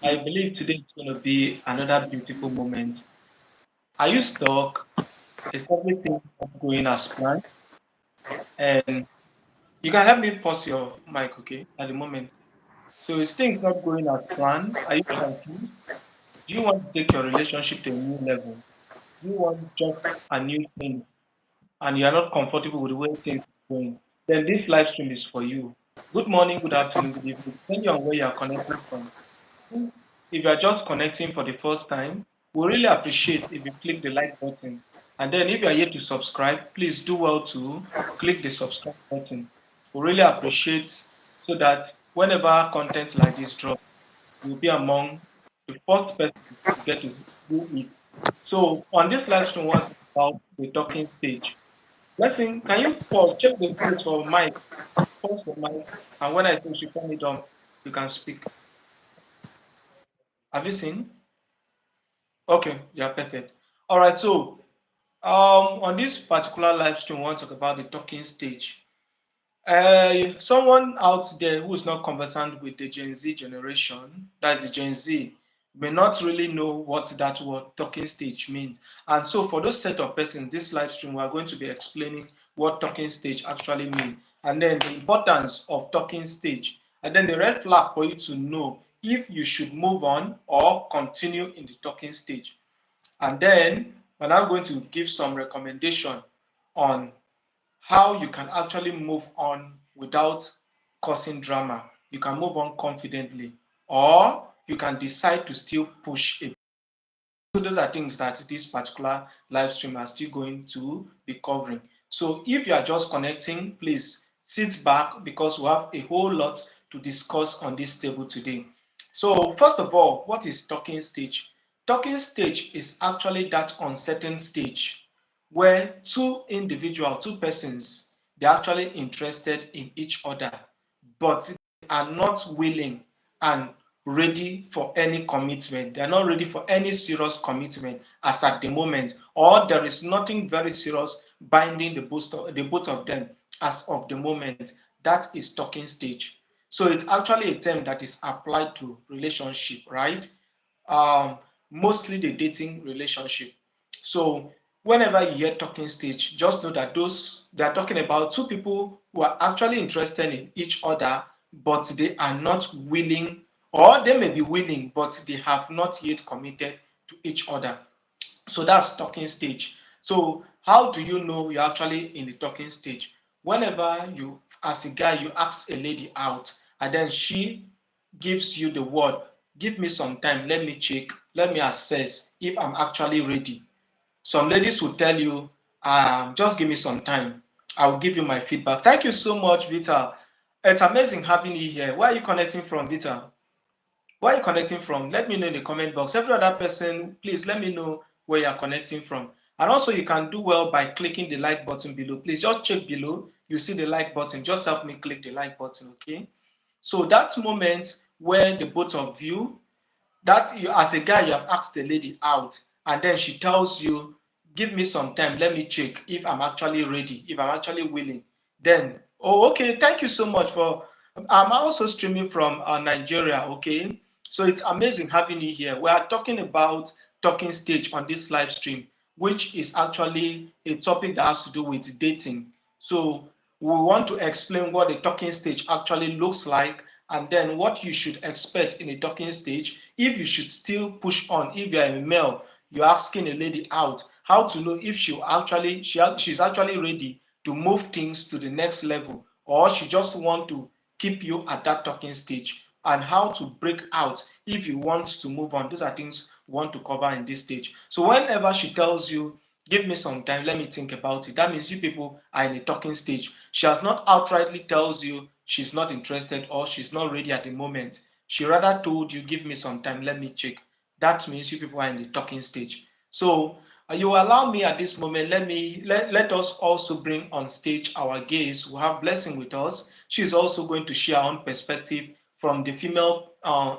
I believe today is going to be another beautiful moment. Are you stuck? Is everything not going as planned? And you can help me pause your mic, okay, at the moment. So is things not going as planned? Are you confused? Do you want to take your relationship to a new level? Do you want just a new thing and you are not comfortable with the way things are going? Then this live stream is for you. Good morning, good afternoon, good evening, depending on where you are connecting from. If you are just connecting for the first time, we really appreciate if you click the like button. And then if you are yet to subscribe, please do well to click the subscribe button. We really appreciate so that whenever content like this drop, you'll be among the first person to get to do it. So on this live stream, what about the talking stage? Blessing, can you pause? Check the place for mic. Pause the mic. And when I say you should turn it on, you can speak. Have you seen? Okay, yeah, perfect. All right, so on this particular live stream, we want to talk about the talking stage. Someone out there who is not conversant with the Gen Z generation, that's the Gen Z, may not really know what that word talking stage means. And so, for those set of persons, this live stream, we are going to be explaining what talking stage actually means, and then the importance of talking stage, and then the red flag for you to know if you should move on or continue in the talking stage. And then we're now going to give some recommendation on how you can actually move on without causing drama. You can move on confidently, or you can decide to still push it. So those are things that this particular live stream are still going to be covering. So if you are just connecting, please sit back because we have a whole lot to discuss on this table today. So first of all, what is talking stage? Talking stage is actually that uncertain stage where two persons, they're actually interested in each other, but they are not willing and ready for any commitment. They are not ready for any serious commitment as at the moment, or there is nothing very serious binding the both of them as of the moment. That is talking stage. So it's actually a term that is applied to relationship, right? um, Mostly the dating relationship. So whenever you hear talking stage, just know that those they are talking about two people who are actually interested in each other, but they are not willing, or they may be willing, but they have not yet committed to each other. So that's talking stage. So how do you know you're actually in the talking stage? Whenever you, as a guy, you ask a lady out, and then she gives you the word, give me some time, let me check, let me assess if I'm actually ready. Some ladies will tell you, just give me some time, I'll give you my feedback. Thank you so much, Vita. It's amazing having you here. Where are you connecting from, Vita? Where are you connecting from? Let me know in the comment box. Every other person, please let me know where you are connecting from. And also, you can do well by clicking the like button below. Please just check below. You see the like button. Just help me click the like button, okay? So that moment where the both of you, that you as a guy, you have asked the lady out, and then she tells you, give me some time, let me check if I'm actually ready, if I'm actually willing. Then, oh, okay, thank you so much for, I'm also streaming from Nigeria, okay? So it's amazing having you here. We are talking about talking stage on this live stream, which is actually a topic that has to do with dating. So we want to explain what the talking stage actually looks like, and then what you should expect in a talking stage, if you should still push on. If you're a male, you're asking a lady out, how to know if she's actually ready to move things to the next level, or she just want to keep you at that talking stage, and how to break out if you want to move on. Those are things we want to cover in this stage. So whenever she tells you, give me some time, let me think about it, that means you people are in a talking stage. She has not outrightly tells you she's not interested or she's not ready at the moment. She rather told you, give me some time, let me check. That means you people are in the talking stage. So you allow me at this moment, let us also bring on stage our guest who have Blessing with us. She's also going to share her own perspective from the female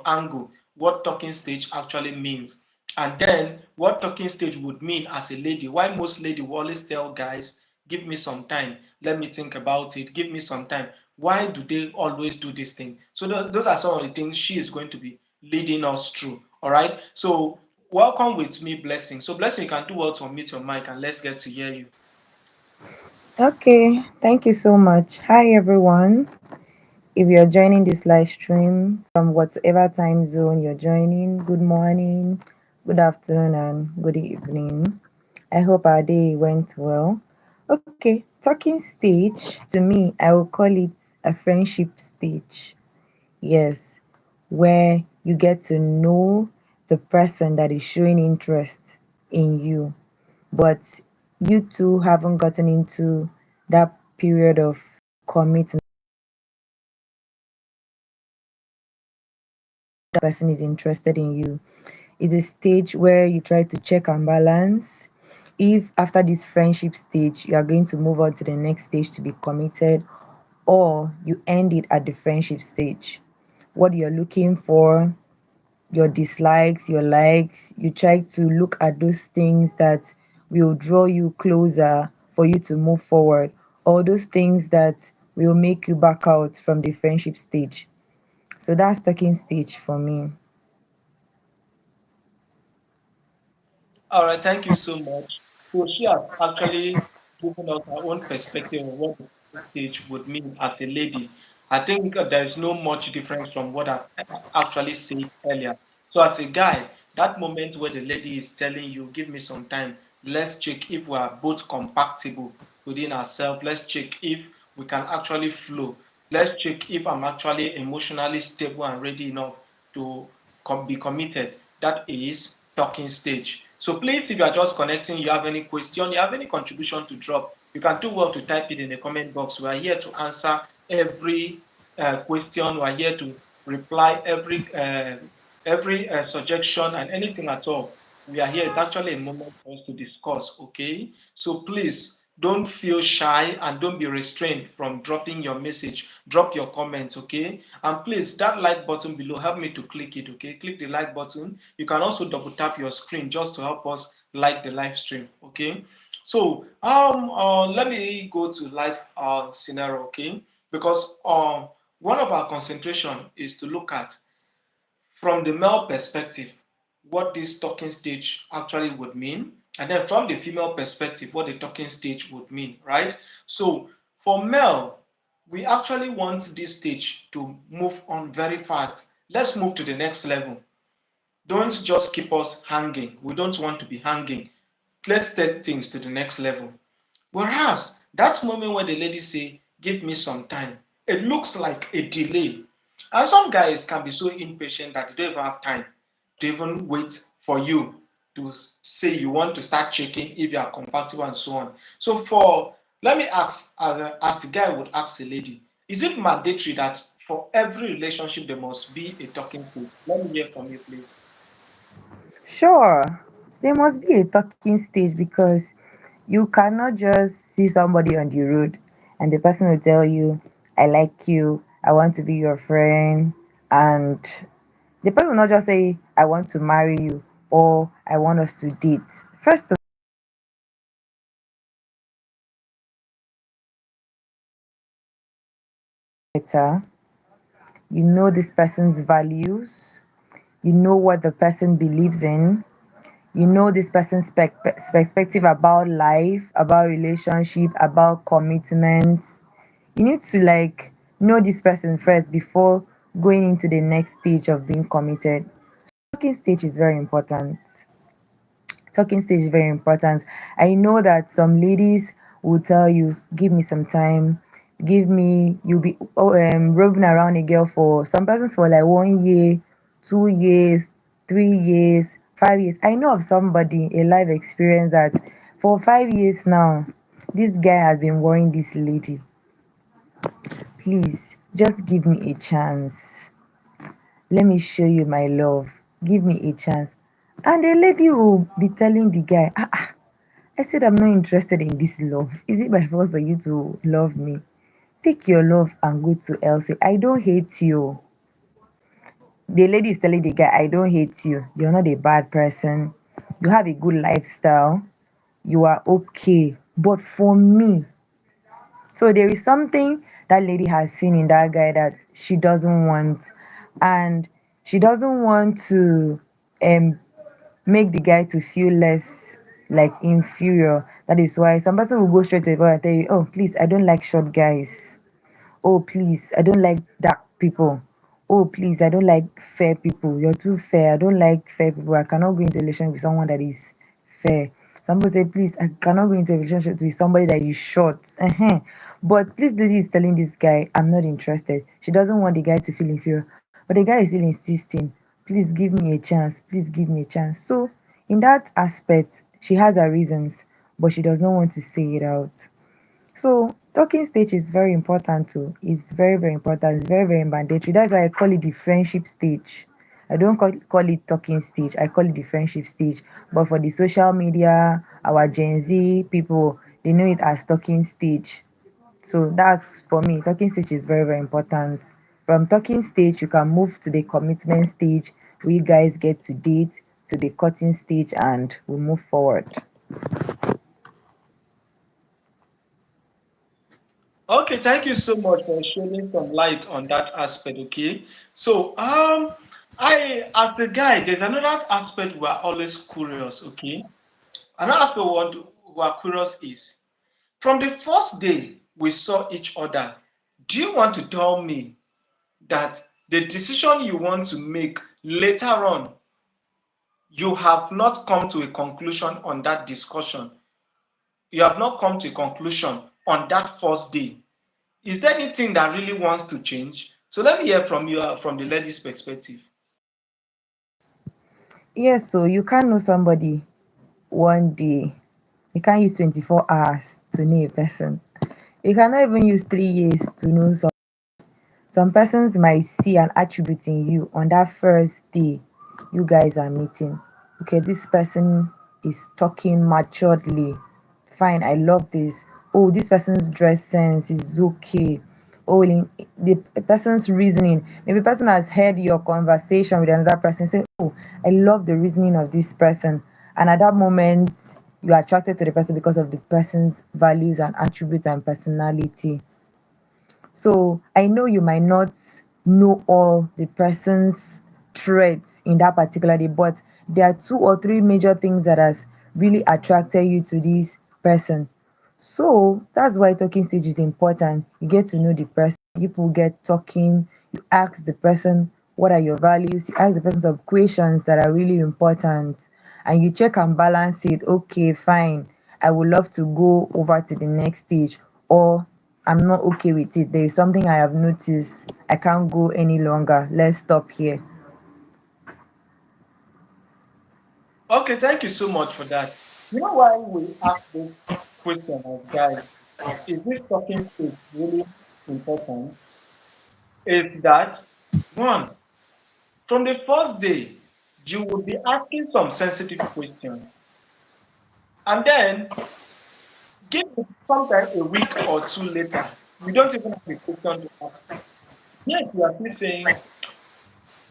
angle, what talking stage actually means. And then what talking stage would mean as a lady. Why most lady will always tell guys, give me some time, let me think about it, give me some time. Why do they always do this thing? So those are some of the things she is going to be leading us through. All right. So welcome with me, Blessing. So Blessing, you can do well to unmute your mic and let's get to hear you. Okay, thank you so much. Hi everyone. If you're joining this live stream from whatever time zone you're joining, good morning, good afternoon, and good evening. I hope our day went well. Okay, talking stage to me, I will call it a friendship stage. Yes, where you get to know the person that is showing interest in you, but you two haven't gotten into that period of commitment. The person is interested in you. It's a stage where you try to check and balance if after this friendship stage you are going to move on to the next stage to be committed, or you end it at the friendship stage. What you're looking for, your dislikes, your likes, you try to look at those things that will draw you closer for you to move forward, or those things that will make you back out from the friendship stage. So that's talking stage for me. All right, thank you so much. So she has actually given us her own perspective of what the stage would mean as a lady. I think there is no much difference from what I actually said earlier. So as a guy, that moment where the lady is telling you, give me some time, let's check if we are both compatible within ourselves. Let's check if we can actually flow. Let's check if I'm actually emotionally stable and ready enough to be committed. That is talking stage. So please, if you are just connecting, you have any question, you have any contribution to drop, you can do well to type it in the comment box. We are here to answer every question. We are here to reply every suggestion and anything at all. We are here. It's actually a moment for us to discuss. Okay, so please don't feel shy and don't be restrained from dropping your message. Drop your comments. Okay, and please, that like button below, help me to click it. Okay, click the like button. You can also double tap your screen just to help us like the live stream. Okay, so let me go to live scenario. Okay, because one of our concentration is to look at from the male perspective what this talking stage actually would mean, and then from the female perspective what the talking stage would mean, right? So for male, we actually want this stage to move on very fast. Let's move to the next level. Don't just keep us hanging. We don't want to be hanging. Let's take things to the next level. Whereas that moment where the lady say, give me some time, it looks like a delay. And some guys can be so impatient that they don't even have time to even wait for you to say you want to start checking if you are compatible and so on. So let me ask, as a guy would ask a lady, is it mandatory that for every relationship there must be a talking stage? Let me hear from you, please. Sure, there must be a talking stage because you cannot just see somebody on the road and the person will tell you, I like you, I want to be your friend, and the person will not just say, I want to marry you or I want us to date. First of all, you know this person's values, you know what the person believes in, you know this person's perspective about life, about relationship, about commitment. You need to like know this person first before going into the next stage of being committed. Talking stage is very important. Talking stage is very important. I know that some ladies will tell you, give me some time, give me, you'll be roving around a girl for some persons for like 1 year, 2 years, 3 years, 5 years. I know of somebody, a life experience that for 5 years now, this guy has been worrying this lady. Please, just give me a chance. Let me show you my love. Give me a chance. And the lady will be telling the guy, I said I'm not interested in this love. Is it by force for you to love me? Take your love and go to elsewhere. I don't hate you. The lady is telling the guy, I don't hate you. You're not a bad person. You have a good lifestyle. You are okay. But for me, so there is something that lady has seen in that guy that she doesn't want. And She doesn't want to um make the guy to feel less like inferior. That is why some person will go straight to the point and tell you, oh please, I don't like short guys. Oh please, I don't like dark people. Oh please, I don't like fair people. You're too fair. I don't like fair people. I cannot go into a relationship with someone that is fair. Some people say, please, I cannot go into a relationship with somebody that is short. But this lady is telling this guy, I'm not interested. She doesn't want the guy to feel inferior. But the guy is still insisting, please give me a chance. Please give me a chance. So in that aspect, she has her reasons, but she does not want to say it out. So talking stage is very important too. It's very, very important. It's very, very mandatory. That's why I call it the friendship stage. I don't call it talking stage. I call it the friendship stage. But for the social media, our Gen Z people, they know it as talking stage. So that's for me. Talking stage is very, very important. From talking stage, you can move to the commitment stage where you guys get to date, to the cutting stage, and we move forward. Okay, thank you so much for shedding some light on that aspect. Okay, so I as a guy, there's another aspect we are always curious. Okay, another aspect we are curious is from the first day we saw each other. Do you want to tell me that the decision you want to make later on, you have not come to a conclusion on that discussion? You have not come to a conclusion on that first day. Is there anything that really wants to change? So let me hear from you from the lady's perspective. Yes, so you can't know somebody one day. You can't use 24 hours to know a person. You cannot even use 3 years to know some persons might see an attribute in you on that first day you guys are meeting. Okay, this person is talking maturedly. Fine, I love this. Oh, this person's dress sense is okay. Oh, the person's reasoning. Maybe the person has heard your conversation with another person. Say, oh, I love the reasoning of this person. And at that moment, you are attracted to the person because of the person's values and attributes and personality. So I know you might not know all the person's traits in that particular day, but there are two or three major things that has really attracted you to this person. So that's why talking stage is important. You get to know the person, people get talking, you ask the person what are your values, you ask the person some questions that are really important, and you check and balance it. Okay, fine. I would love to go over to the next stage, or I'm not okay with it. There is something I have noticed. I can't go any longer. Let's stop here. Okay, thank you so much for that. You know why we ask this question as guys? Is this talking stage really important? Is that one, from the first day, you will be asking some sensitive questions, and then give it sometime a week or two later, you don't even have a question to ask. Yes, you are still saying,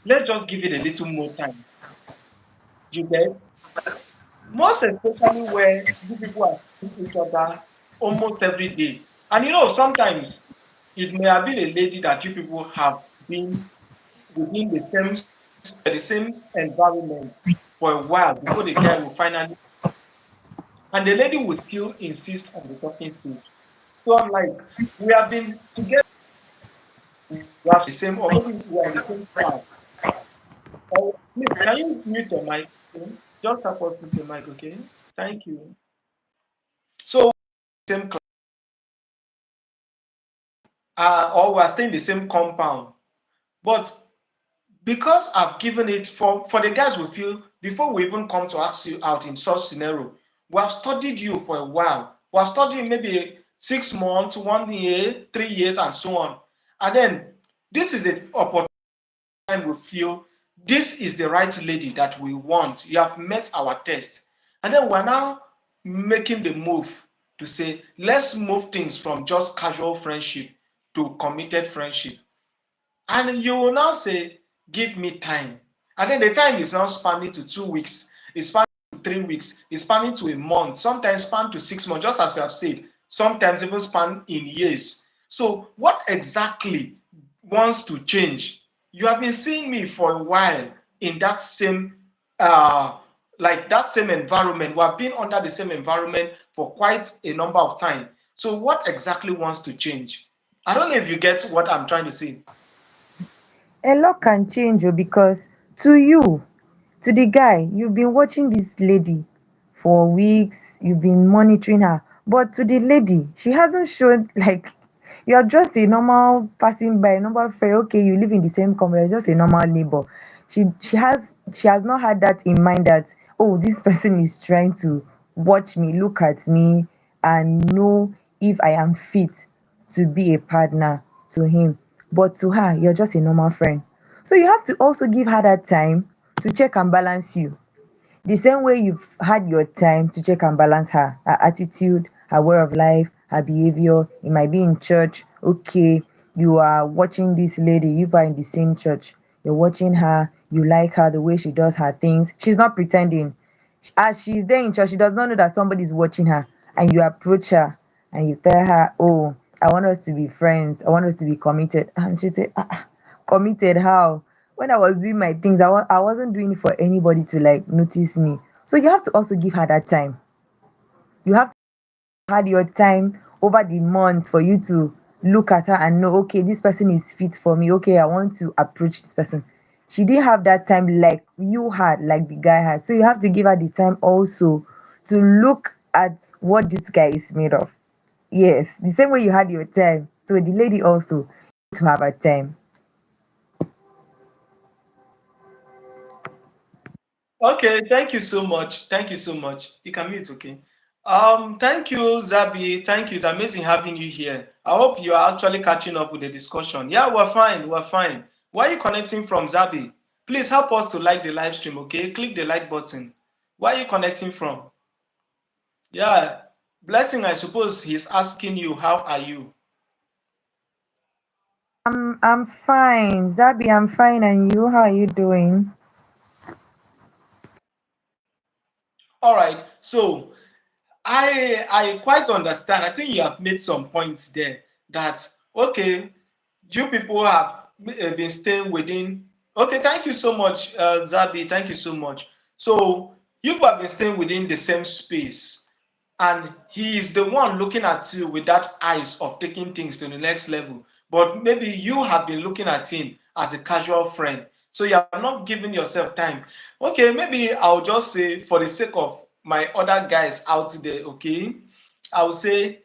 let's just give it a little more time. You get most especially where you people are seeing each other almost every day. And you know, sometimes it may have been a lady that you people have been within the same environment for a while before the guy will finally, and the lady will still insist on the talking stage. So I'm like, we have been together, we have the same, or maybe we are in the same class. Or please, can you mute your mic? Okay? Just help us mute your mic, okay? Thank you. So same class, or we are staying in the same compound. But because I've given it for the guys we feel before we even come to ask you out in such scenario, we have studied you for a while. We have studied maybe 6 months, 1 year, 3 years, and so on. And then this is the opportunity we feel this is the right lady that we want. You have met our test. And then we're now making the move to say, let's move things from just casual friendship to committed friendship. And you will now say, give me time. And then the time is now spanning to 2 weeks, it's spanning to 3 weeks, it's spanning to a month, sometimes span to 6 months, just as you have said, sometimes even span in years. So, what exactly wants to change? You have been seeing me for a while in that same uh like that same environment. We have been under the same environment for quite a number of time. So what exactly wants to change? I don't know if you get what I'm trying to say. A lot can change oh, because to you, to the guy, you've been watching this lady for weeks, you've been monitoring her, but to the lady, she hasn't shown like you're just a normal passing by, a normal friend. Okay, you live in the same company, you're just a normal neighbor. She has not had that in mind that, oh, this person is trying to watch me, look at me, and know if I am fit to be a partner to him. But to her, you're just a normal friend. So you have to also give her that time to check and balance you. The same way you've had your time to check and balance her attitude, her way of life, her behavior. It might be in church. Okay, you are watching this lady, you are in the same church. You're watching her, you like her, the way she does her things. She's not pretending. As she's there in church, she does not know that somebody's watching her. And you approach her and you tell her, oh, I want us to be friends. I want us to be committed. And she said, committed how? When I was doing my things, I wasn't doing it for anybody to like notice me. So you have to also give her that time. You have to had your time over the months for you to look at her and know, okay, this person is fit for me. Okay, I want to approach this person. She didn't have that time like you had, like the guy had. So you have to give her the time also to look at what this guy is made of. Yes, the same way you had your time. So the lady also to have a time. Okay, thank you so much. Thank you so much. You can mute, okay? Thank you, Zabi. Thank you. It's amazing having you here. I hope you are actually catching up with the discussion. Yeah, we're fine. We're fine. Where are you connecting from, Zabi? Please help us to like the live stream, okay? Click the like button. Where are you connecting from? Yeah, Blessing, I suppose he's asking you, how are you? I'm fine. Zabi, I'm fine, and you, how are you doing? All right. So I quite understand. I think you have made some points there that okay, you people have been staying within. Okay, thank you so much, Zabi. Thank you so much. So you have been staying within the same space, and he is the one looking at you with that eyes of taking things to the next level. But maybe you have been looking at him as a casual friend, so you are not giving yourself time. Okay, maybe I'll just say for the sake of my other guys out there, okay, I will say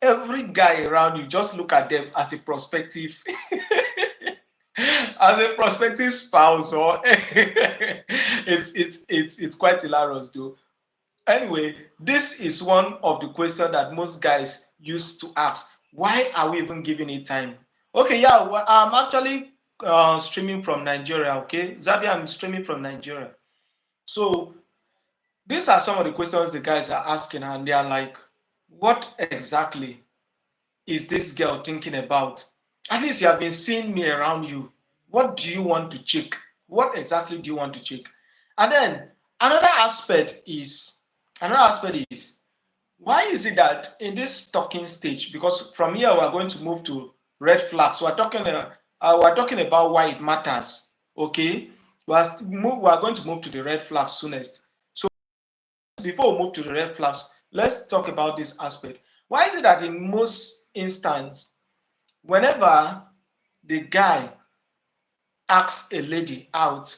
every guy around you, just look at them as a prospective as a prospective spouse, or it's quite hilarious though. Anyway, this is one of the questions that most guys used to ask. Why are we even giving it time? Okay, yeah, well, I'm actually streaming from Nigeria, okay? Zabia, I'm streaming from Nigeria. So these are some of the questions the guys are asking, and they are like, what exactly is this girl thinking about? At least you have been seeing me around you. What do you want to check? What exactly do you want to check? And then another aspect is why is it that in this talking stage, because from here we're going to move to red flags. We're talking about why it matters. Okay, we're going to move to the red flags soonest. So before we move to the red flags, let's talk about this aspect. Why is it that in most instances, whenever the guy asks a lady out,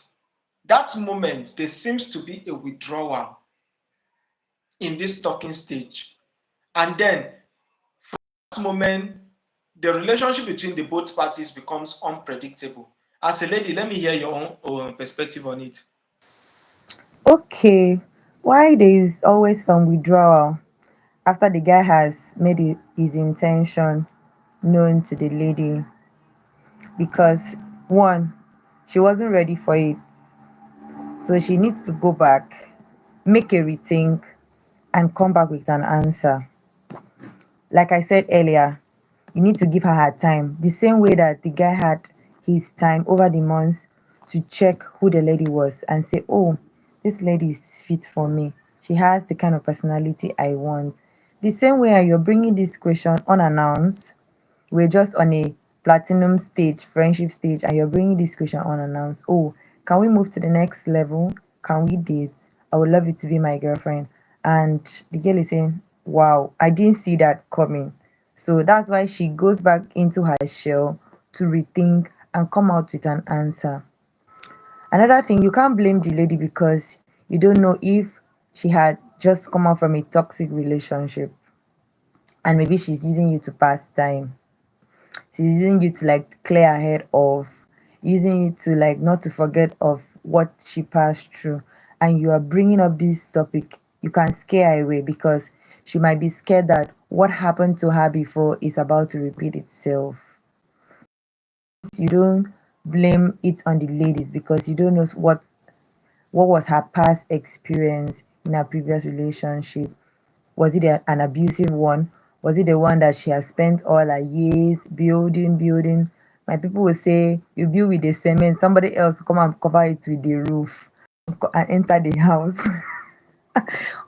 that moment there seems to be a withdrawal in this talking stage, and then that moment the relationship between the both parties becomes unpredictable. As a lady, let me hear your own perspective on it. Okay, why there is always some withdrawal after the guy has made his intention known to the lady? Because one, she wasn't ready for it, so she needs to go back, make a rethink, and come back with an answer. Like I said earlier, you need to give her her time, the same way that the guy had his time over the months to check who the lady was and say, oh, this lady is fit for me. She has the kind of personality I want. The same way you're bringing this question unannounced, we're just on a platinum stage, friendship stage, and you're bringing this question unannounced. Oh, can we move to the next level? Can we date? I would love you to be my girlfriend. And the girl is saying, wow, I didn't see that coming. So that's why she goes back into her shell to rethink and come out with an answer. Another thing, you can't blame the lady because you don't know if she had just come out from a toxic relationship and maybe she's using you to pass time. She's using you to like clear her head of, using it to like not to forget of what she passed through. And you are bringing up this topic, you can scare her away because she might be scared that what happened to her before is about to repeat itself. You don't blame it on the ladies because you don't know what was her past experience in her previous relationship. Was it an abusive one? Was it the one that she has spent all her years building? My people will say you build with the cement, somebody else come and cover it with the roof and enter the house.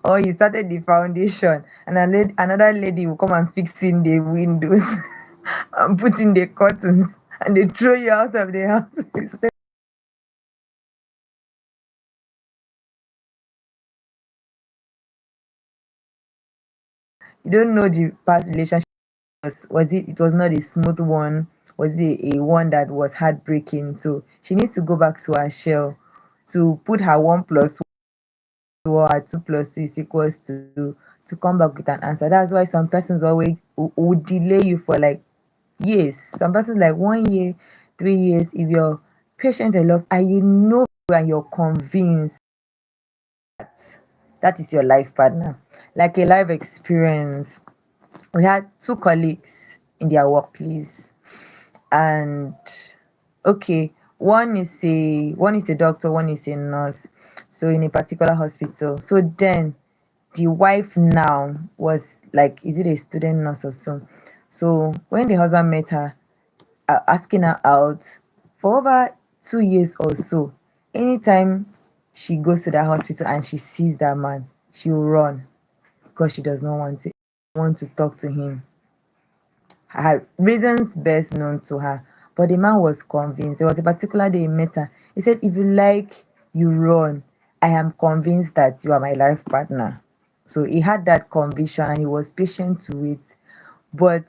Or you started the foundation and another lady will come and fix in the windows and put in the curtains and they throw you out of the house. You don't know the past relationship. Was it not a smooth one? Was it a one that was heartbreaking? So she needs to go back to her shell to put her one plus one or her two plus two is equals to come back with an answer. That's why some persons always would delay you for like years. Some persons like 1 year, 3 years. If you're patient enough and you know and you're convinced that is your life partner, like a life experience. We had two colleagues in their workplace, and okay, one is a doctor, one is a nurse, so in a particular hospital. So then the wife now was like, is it a student nurse or so? So when the husband met her, asking her out for over 2 years or so, anytime she goes to that hospital and she sees that man, she will run because she does not want to talk to him. Her reasons best known to her. But the man was convinced. There was a particular day he met her. He said, if you like, you run. I am convinced that you are my life partner. So he had that conviction and he was patient to wait. But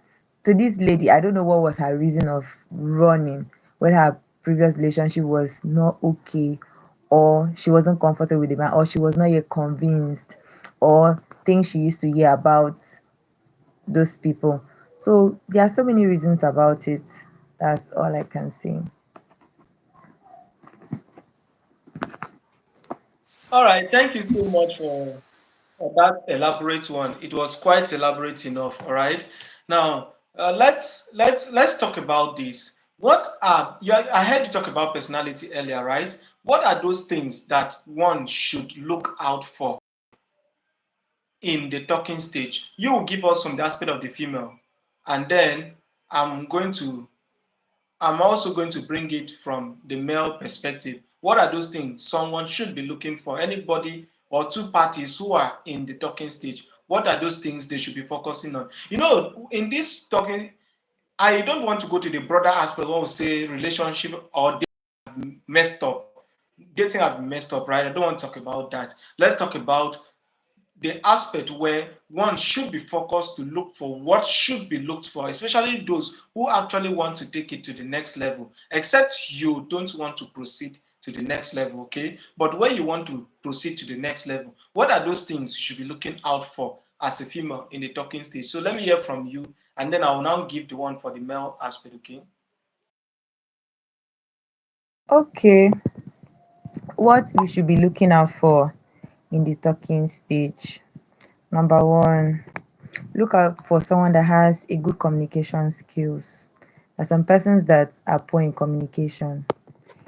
to this lady, I don't know what was her reason of running, whether her previous relationship was not okay, or she wasn't comfortable with the man, or she was not yet convinced, or things she used to hear about those people. So there are so many reasons about it. That's all I can say. All right, thank you so much for that elaborate one. It was quite elaborate enough. All right. Now let's talk about this. What are you? I heard you talk about personality earlier, right? What are those things that one should look out for in the talking stage? You will give us from the aspect of the female, and then I'm going to I'm also going to bring it from the male perspective. What are those things someone should be looking for? Anybody or two parties who are in the talking stage, what are those things they should be focusing on? In this talking, I don't want to go to the broader aspect when we say relationship or messed up. Dating have been messed up, right? I don't want to talk about that. Let's talk about the aspect where one should be focused to look for what should be looked for, especially those who actually want to take it to the next level, except you don't want to proceed to the next level, okay? But when you want to proceed to the next level, what are those things you should be looking out for as a female in the talking stage? So let me hear from you, and then I will now give the one for the male aspect, okay? Okay, what we should be looking out for in the talking stage. Number one, look out for someone that has a good communication skills. There are some persons that are poor in communication.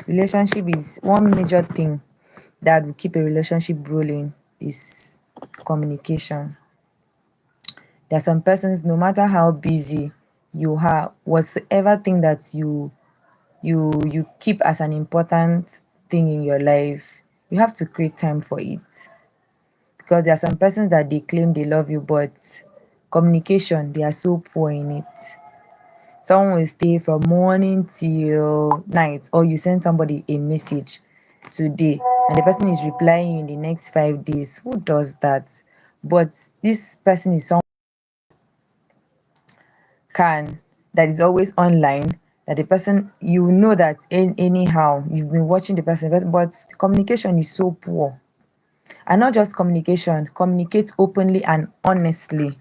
Relationship is one major thing that will keep a relationship rolling is communication. There are some persons, no matter how busy you are, whatsoever thing that you keep as an important thing in your life, you have to create time for it. Because there are some persons that they claim they love you, but communication, they are so poor in it. Someone will stay from morning till night, or you send somebody a message today and the person is replying you in the next 5 days. Who does that? But this person is someone can that is always online, that the person, you know that anyhow you've been watching the person, but communication is so poor. And not just communication, communicate openly and honestly.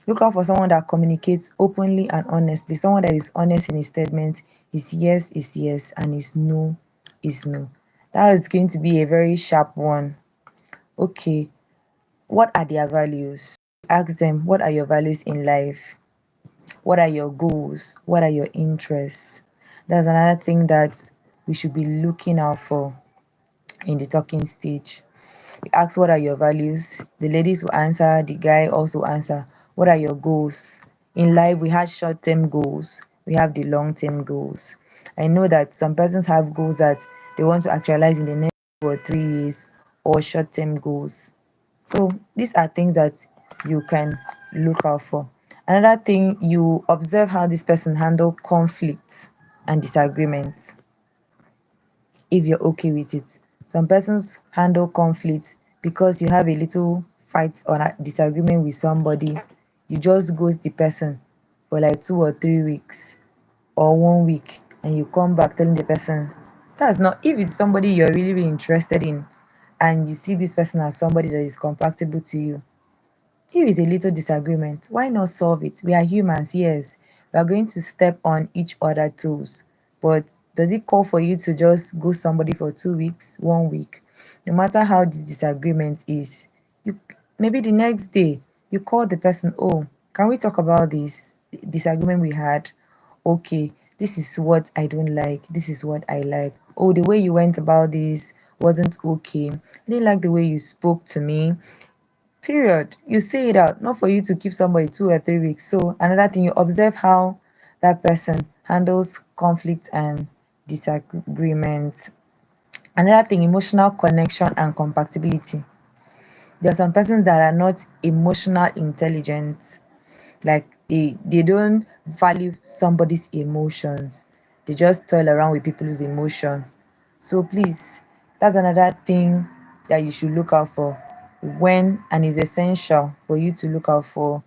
Look out for someone that communicates openly and honestly, someone that is honest in his statement. His yes is yes and his no is no. That is going to be a very sharp one. Okay, what are their values? Ask them, what are your values in life? What are your goals? What are your interests? That's another thing that we should be looking out for in the talking stage. We ask, what are your values? The ladies will answer, the guy also answer, what are your goals? In life, we have short term goals, we have the long term goals. I know that some persons have goals that they want to actualize in the next 2 or 3 years, or short term goals. So these are things that you can look out for. Another thing, you observe how this person handle conflicts and disagreements, if you're okay with it. Some persons handle conflicts because you have a little fight or a disagreement with somebody, you just ghost the person for like 2 or 3 weeks or 1 week, and you come back telling the person. That's not, if it's somebody you're really, really interested in and you see this person as somebody that is compatible to you, if it's a little disagreement, why not solve it? We are humans, yes. We are going to step on each other toes. But does it call for you to just go somebody for 2 weeks, 1 week? No matter how the disagreement is, you maybe the next day you call the person, oh, can we talk about this disagreement we had? Okay, this is what I don't like, this is what I like. Oh, the way you went about this wasn't okay. I didn't like the way you spoke to me. Period. You say it out, not for you to keep somebody 2 or 3 weeks. So another thing, you observe how that person handles conflict and disagreement. Another thing, emotional connection and compatibility. There are some persons that are not emotional intelligent, like they don't value somebody's emotions. They just toil around with people's emotion. So please, that's another thing that you should look out for, when and is essential for you to look out for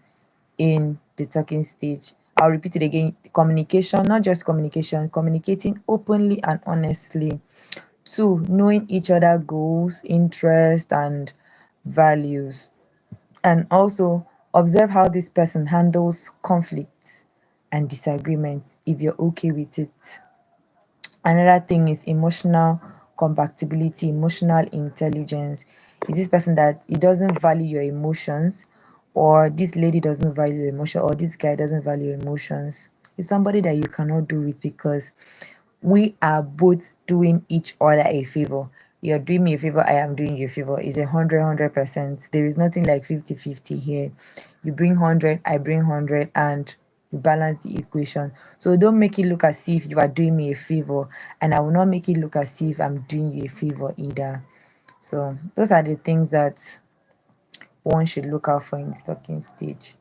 in the talking stage. I'll repeat it again: communication, not just communication, communicating openly and honestly. Two, knowing each other goals, interests, and values. And also observe how this person handles conflicts and disagreements, if you're okay with it. Another thing is emotional compatibility, emotional intelligence. Is this person that he doesn't value your emotions, or this lady doesn't value your emotion, or this guy doesn't value your emotions? It's somebody that you cannot do with, because we are both doing each other a favor. You're doing me a favor, I am doing you a favor. It's 100%. There is nothing like 50-50 here. You bring 100, I bring 100, and you balance the equation. So don't make it look as if you are doing me a favor, and I will not make it look as if I'm doing you a favor either. So those are the things that one should look out for in the talking stage.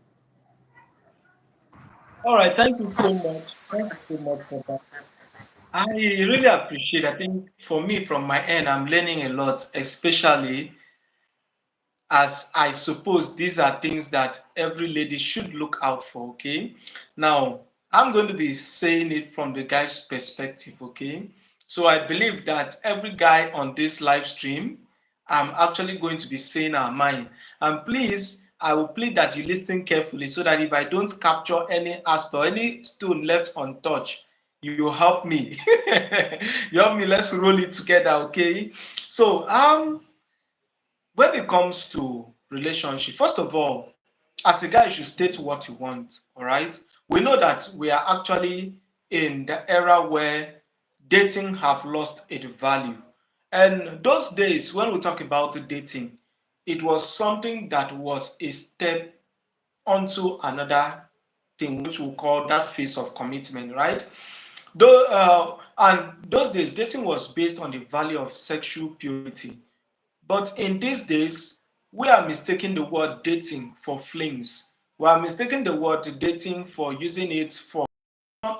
All right, thank you so much. Thank you so much for that. I really appreciate. I think for me, from my end, I'm learning a lot, especially as I suppose these are things that every lady should look out for. Okay, now I'm going to be saying it from the guy's perspective. Okay, so I believe that every guy on this live stream, I'm actually going to be saying our mind. And please, I will plead that you listen carefully so that if I don't capture any aspect, any stone left untouched, you help me. You help me. Let's roll it together. Okay, so when it comes to relationship, first of all, as a guy, you should state what you want. All right. We know that we are actually in the era where dating have lost its value. And those days, when we talk about dating, it was something that was a step onto another thing, which we call that phase of commitment, right? And those days, dating was based on the value of sexual purity. But in these days, we are mistaking the word dating for flings. We are mistaking the word dating for using it for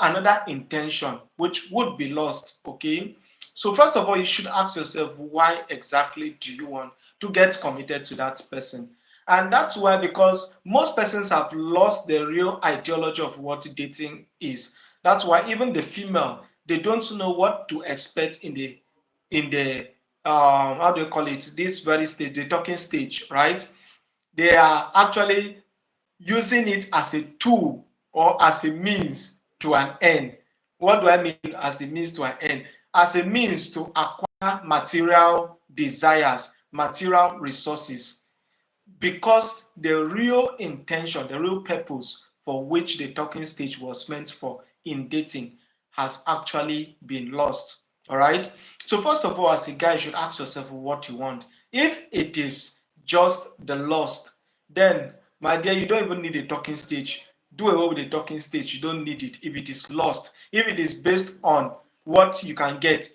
another intention, which would be lost. Okay. So first of all, you should ask yourself, why exactly do you want to get committed to that person? And that's why, because most persons have lost the real ideology of what dating is. That's why even the female, they don't know what to expect in the how do you call it, this very stage, the talking stage, right? They are actually using it as a tool or as a means to an end. What do I mean as a means to an end? As a means to acquire material desires, material resources, because the real intention, the real purpose for which the talking stage was meant for in dating has actually been lost. All right. So, first of all, as a guy, you should ask yourself what you want. If it is just the lust, then, my dear, you don't even need a talking stage. Do away with the talking stage. You don't need it. If it is lost, if it is based on what you can get,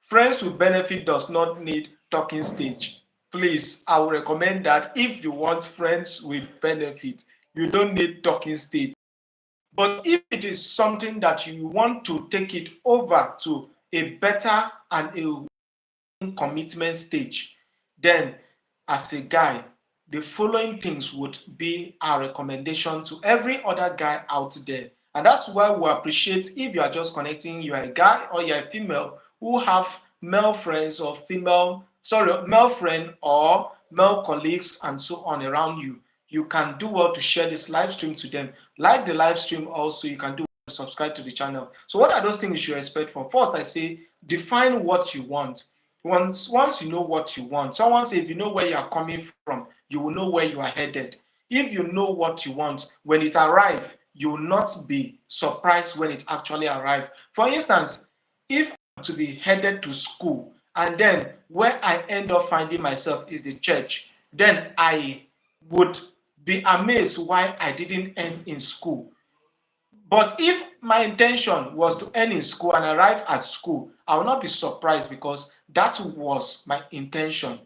friends with benefit does not need talking stage. Please, I would recommend that if you want friends with benefit, you don't need talking stage. But if it is something that you want to take it over to a better and a commitment stage, then as a guy, the following things would be our recommendation to every other guy out there. And that's why we appreciate, if you are just connecting, you are a guy or you're a female who have male friends or male friend or male colleagues and so on around you. You can do well to share this live stream to them. Like the live stream also, you can do well to subscribe to the channel. So what are those things you should expect from? First, I say define what you want. Once you know what you want, someone say if you know where you are coming from, you will know where you are headed. If you know what you want, when it arrives, you will not be surprised when it actually arrives. For instance, if I'm to be headed to school and then where I end up finding myself is the church, then I would be amazed why I didn't end in school. But if my intention was to end in school and arrive at school, I will not be surprised because that was my intention.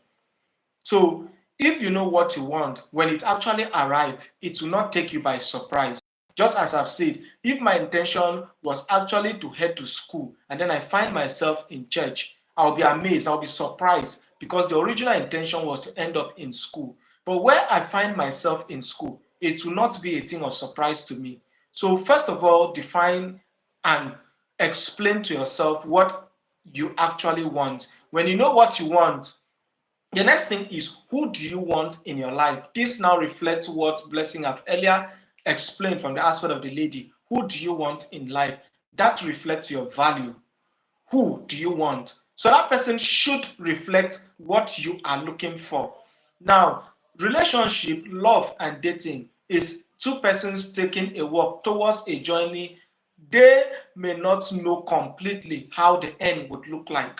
So if you know what you want, when it actually arrives, it will not take you by surprise. Just as I've said, if my intention was actually to head to school and then I find myself in church, I'll be amazed, I'll be surprised because the original intention was to end up in school. But where I find myself in school, it will not be a thing of surprise to me. So, first of all, define and explain to yourself what you actually want. When you know what you want, the next thing is, who do you want in your life? This now reflects what Blessing have earlier explained from the aspect of the lady. Who do you want in life? That reflects your value. Who do you want? So that person should reflect what you are looking for. Now, relationship, love, and dating is two persons taking a walk towards a journey. They may not know completely how the end would look like.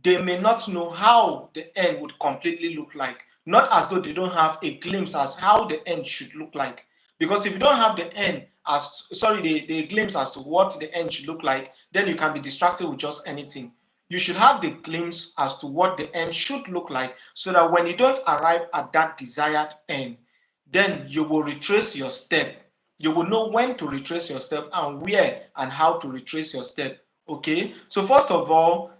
They may not know how the end would completely look like. Not as though they don't have a glimpse as how the end should look like. Because if you don't have the end as sorry, the glimpse as to what the end should look like, then you can be distracted with just anything. You should have the glimpse as to what the end should look like so that when you don't arrive at that desired end, then you will retrace your step. You will know when to retrace your step and where and how to retrace your step. Okay, so first of all,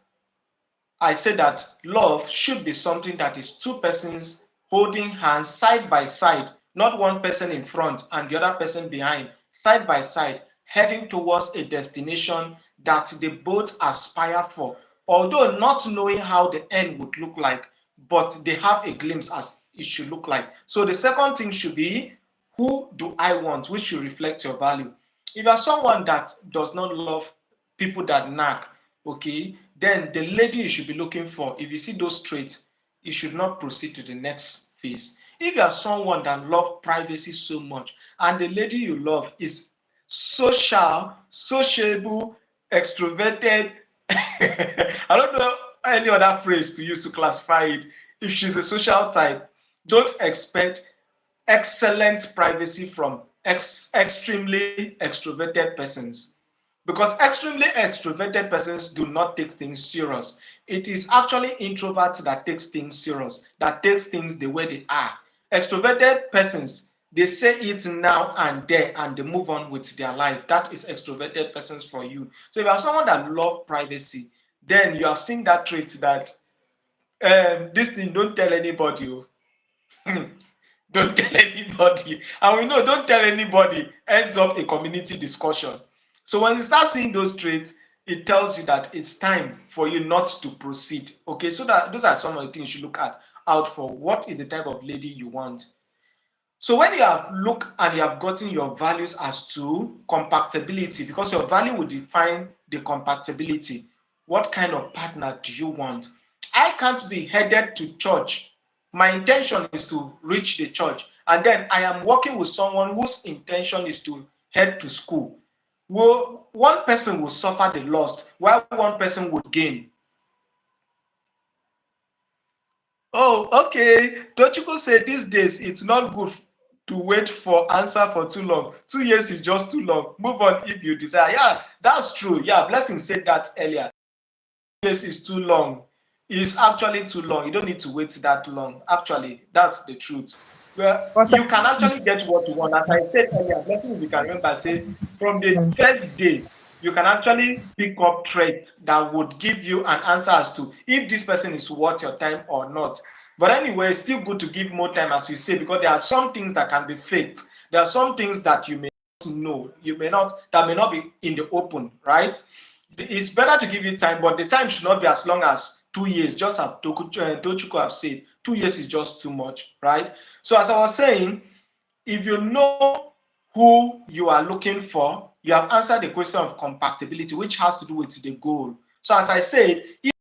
I say that love should be something that is two persons holding hands side by side, not one person in front and the other person behind, side by side, heading towards a destination that they both aspire for, although not knowing how the end would look like, but they have a glimpse as it should look like. So the second thing should be, who do I want, which should reflect your value. If you are someone that does not love people that nag, okay, then the lady you should be looking for, if you see those traits, you should not proceed to the next phase. If you are someone that loves privacy so much and the lady you love is social, sociable, extroverted, I don't know any other phrase to use to classify it. If she's a social type, don't expect excellent privacy from extremely extroverted persons, because extremely extroverted persons do not take things serious. It is actually introverts that takes things serious, that takes things the way they are. Extroverted persons, They say it now and there and they move on with their life. That is extroverted persons for you. So if you are someone that love privacy, then you have seen that trait that this thing don't tell anybody. Oh. Don't tell anybody. And we know don't tell anybody ends up a community discussion. So when you start seeing those traits, it tells you that it's time for you not to proceed. Okay, so that those are some of the things you look at out for. What is the type of lady you want? So when you have looked and you have gotten your values as to compatibility, because your value will define the compatibility. What kind of partner do you want? I can't be headed to church. My intention is to reach the church, and then I am working with someone whose intention is to head to school. Well, one person will suffer the loss while one person would gain. Oh, okay. Tochukwu say these days it's not good to wait for answer for too long. 2 years is just too long. Move on if you desire. Yeah, that's true. Yeah, Blessing said that earlier. 2 years is too long. It's actually too long. You don't need to wait that long. Actually, that's the truth. Well, Because you can actually get what you want. As I said earlier, Blessing, if you can remember, say from the first day, you can actually pick up traits that would give you an answer as to if this person is worth your time or not. But anyway, it's still good to give more time, as you say, because there are some things that can be faked. There are some things that you may not know, you may not, that may not be in the open, right? It's better to give it time, but the time should not be as long as 2 years. Just as Tochukwu have said, 2 years is just too much, right? So as I was saying, if you know who you are looking for, you have answered the question of compatibility, which has to do with the goal. So as I said, if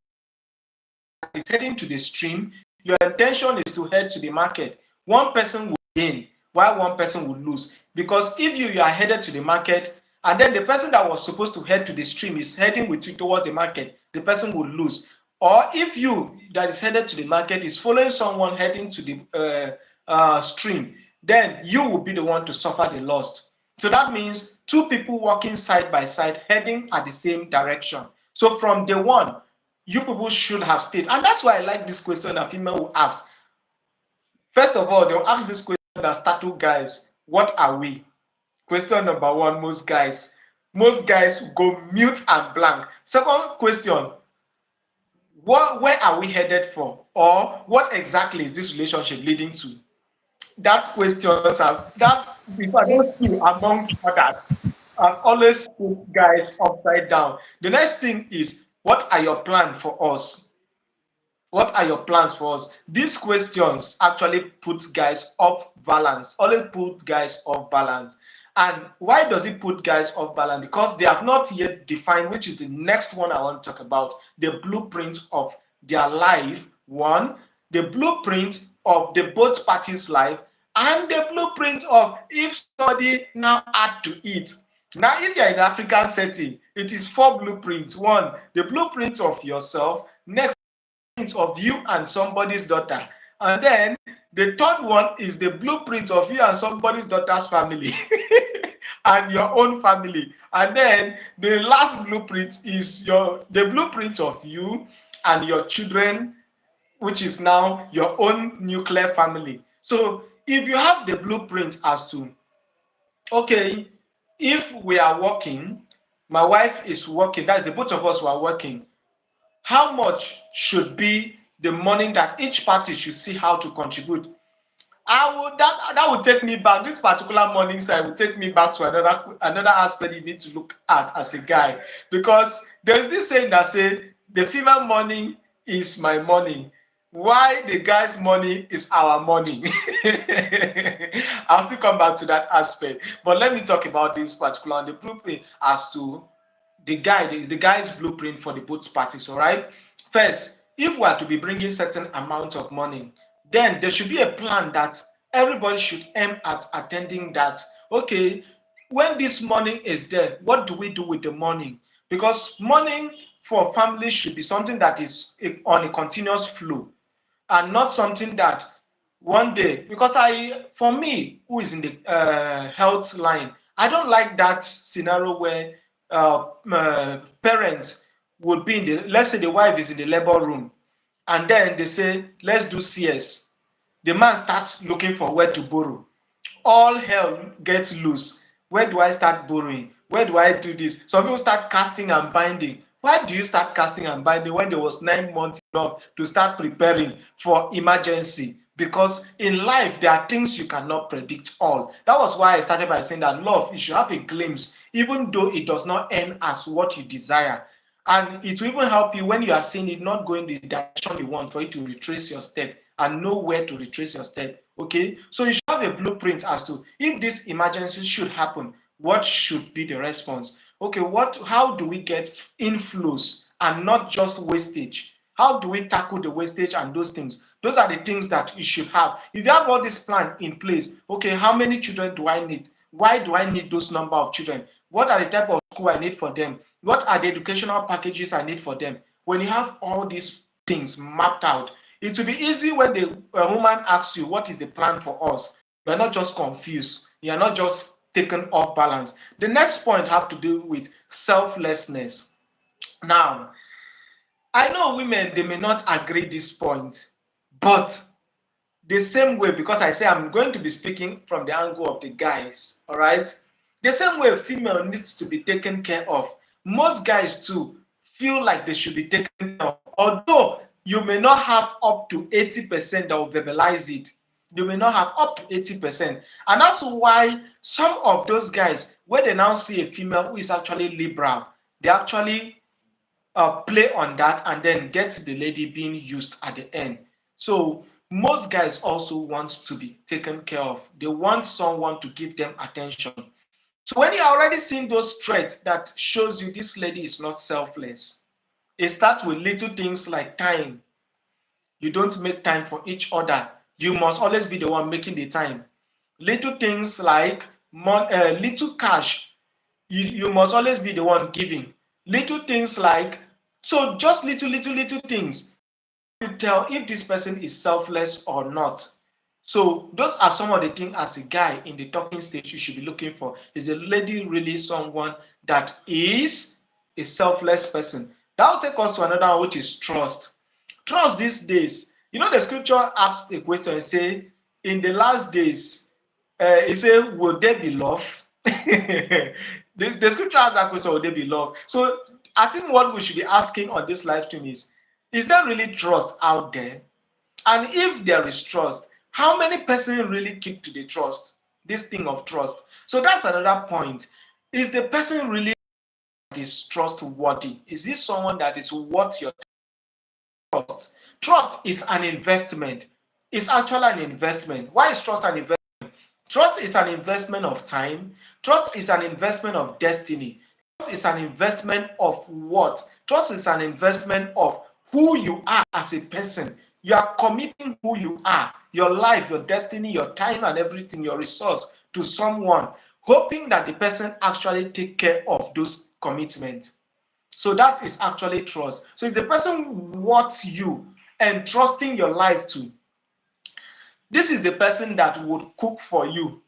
is heading to the stream, your intention is to head to the market. One person will gain while one person will lose. Because if you are headed to the market and then the person that was supposed to head to the stream is heading with you towards the market, the person will lose. Or if you that is headed to the market is following someone heading to the stream, then you will be the one to suffer the loss. So that means two people walking side by side, heading at the same direction. So from day one, you people should have stayed. And that's why I like this question that female will ask. First of all, they'll ask this question that startle guys, what are we? Question number one, most guys go mute and blank. Second question, where are we headed for? Or what exactly is this relationship leading to? That questions are that before those two amongst others have always put guys upside down. The next thing is, what are your plans for us? What are your plans for us? These questions actually put guys off balance, always put guys off balance. And why does it put guys off balance? Because they have not yet defined, which is the next one I want to talk about, the blueprint of their life. One, the blueprint of the both parties' life, and the blueprint of if somebody now add to it. Now, if you're in African setting, it is four blueprints. One, the blueprint of yourself. Next, of you and somebody's daughter. And then the third one is the blueprint of you and somebody's daughter's family and your own family. And then the last blueprint is the blueprint of you and your children, which is now your own nuclear family. So if you have the blueprint as to, okay, if we are working, my wife is working, that's the both of us who are working, how much should be the money that each party should see how to contribute. I would that would take me back. This particular morning side would take me back to another aspect you need to look at as a guy, because there's this saying that say the female money is my money, why the guy's money is our money. I'll still come back to that aspect, but let me talk about this particular on the blueprint as to the guy's blueprint for the both parties. All right. First, if we are to be bringing certain amount of money, then there should be a plan that everybody should aim at attending that. Okay, when this money is there, what do we do with the money? Because money for families should be something that is on a continuous flow and not something that one day, because for me who is in the health line, I don't like that scenario where parents would be in the, let's say the wife is in the labor room and then they say let's do CS, the man starts looking for where to borrow. all hell gets loose. Where do I start borrowing? Where do I do this? Some people start casting and binding. Why do you start casting and binding when there was 9 months enough to start preparing for emergency? Because in life, there are things you cannot predict all. That was why I started by saying that love, you should have a glimpse, even though it does not end as what you desire. And it will even help you when you are seeing it not going the direction you want, for you to retrace your step and know where to retrace your step. Okay, so you should have a blueprint as to if this emergency should happen, what should be the response. Okay, how do we get inflows and not just wastage? How do we tackle the wastage and those things? Those are the things that you should have. If you have all this plan in place, okay, how many children do I need? Why do I need those number of children? What are the type of school I need for them? What are the educational packages I need for them? When you have all these things mapped out, it will be easy when the woman asks you, what is the plan for us? You are not just confused. You are not just taken off balance. The next point have to do with selflessness. Now, I know women, they may not agree this point, but the same way, because I say I'm going to be speaking from the angle of the guys, all right? The same way a female needs to be taken care of. Most guys too feel like they should be taken care of. Although you may not have up to 80% that will verbalize it. You may not have up to 80%. And that's why some of those guys, when they now see a female who is actually liberal, they actually play on that and then get the lady being used at the end. So most guys also want to be taken care of. They want someone to give them attention. So when you are already seeing those traits that shows you this lady is not selfless, it starts with little things like time. You don't make time for each other. You must always be the one making the time. Little things like little cash. You must always be the one giving. Little things like, so just little things. You tell if this person is selfless or not. So those are some of the things as a guy in the talking stage you should be looking for. Is a lady really someone that is a selfless person? That will take us to another one, which is trust. Trust these days. You know, the scripture asks a question and say, in the last days, it say, will there be love? The scripture asks that question, will there be love? So I think what we should be asking on this live stream is there really trust out there? And if there is trust, how many persons really keep to the trust? This thing of trust. So that's another point. Is the person really that is trustworthy? Is this someone that is worth your trust? Trust is an investment. It's actually an investment. Why is trust an investment? Trust is an investment of time. Trust is an investment of destiny. Trust is an investment of what? Trust is an investment of who you are as a person. You are committing who you are, your life, your destiny, your time, and everything, your resource to someone, hoping that the person actually take care of those commitments. So that is actually trust. So it's the person who wants you and trusting your life to. This is the person that would cook for you.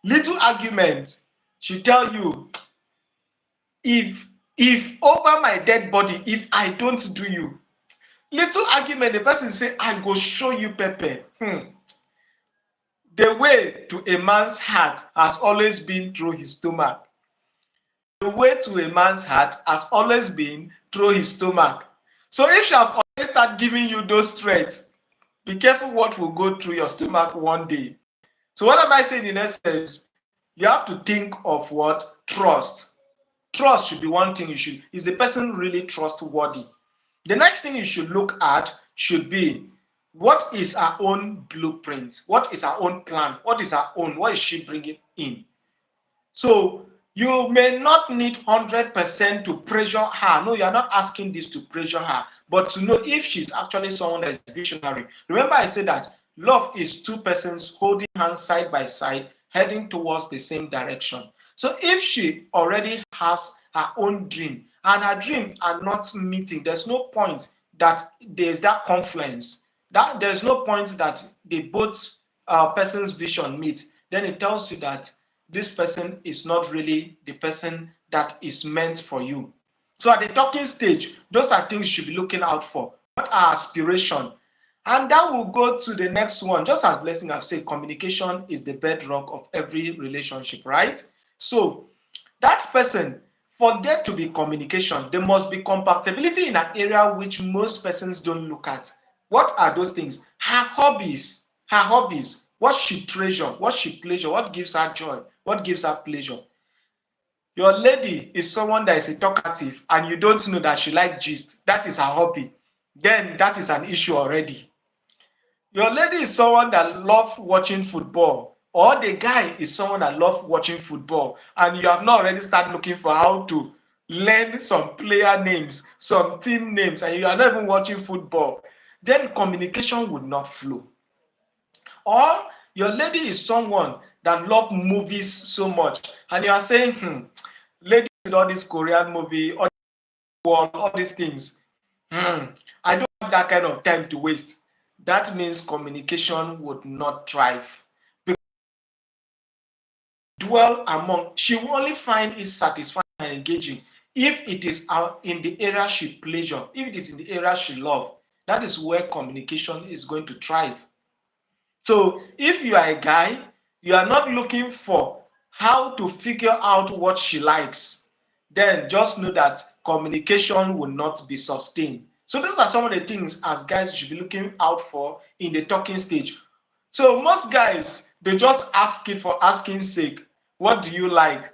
Little argument should tell you, if over my dead body, if I don't do you. Little argument, the person say, I go show you pepper. The way to a man's heart has always been through his stomach. The way to a man's heart has always been through his stomach. So if she have always start giving you those threats, be careful what will go through your stomach one day. So what am I saying in essence? You have to think of what? Trust. Trust should be one thing you should. Is the person really trustworthy? The next thing you should look at should be, what is our own blueprint? What is our own plan? What is our own? What is she bringing in? So you may not need 100% to pressure her. No, you are not asking this to pressure her, but to know if she's actually someone that is visionary. Remember, I said that love is two persons holding hands side by side, heading towards the same direction. So if she already has her own dream and her dream are not meeting, there's no point that there's that confluence. That there's no point that the both persons' vision meet. Then it tells you that this person is not really the person that is meant for you. So at the talking stage, those are things you should be looking out for. What are aspiration? And that will go to the next one. Just as Blessing have said, communication is the bedrock of every relationship, right? So that person, for there to be communication, there must be compatibility in an area which most persons don't look at. What are those things? Her hobbies, what she treasure, what she pleasure, what gives her joy, what gives her pleasure. Your lady is someone that is a talkative and you don't know that she like gist. That is her hobby. Then that is an issue already. Your lady is someone that love watching football, or the guy is someone that love watching football, and you have not already started looking for how to learn some player names, some team names, and you are not even watching football, then communication would not flow. Or your lady is someone that love movies so much, and you are saying, lady with all this Korean movie, all these things, hmm, I don't have that kind of time to waste. That means communication would not thrive. Dwell among, she will only find it satisfying and engaging if it is in the area she pleasure, if it is in the area she love. That is where communication is going to thrive. So if you are a guy, you are not looking for how to figure out what she likes, then just know that communication will not be sustained. So those are some of the things as guys you should be looking out for in the talking stage. So most guys, they just ask it for asking sake. What do you like?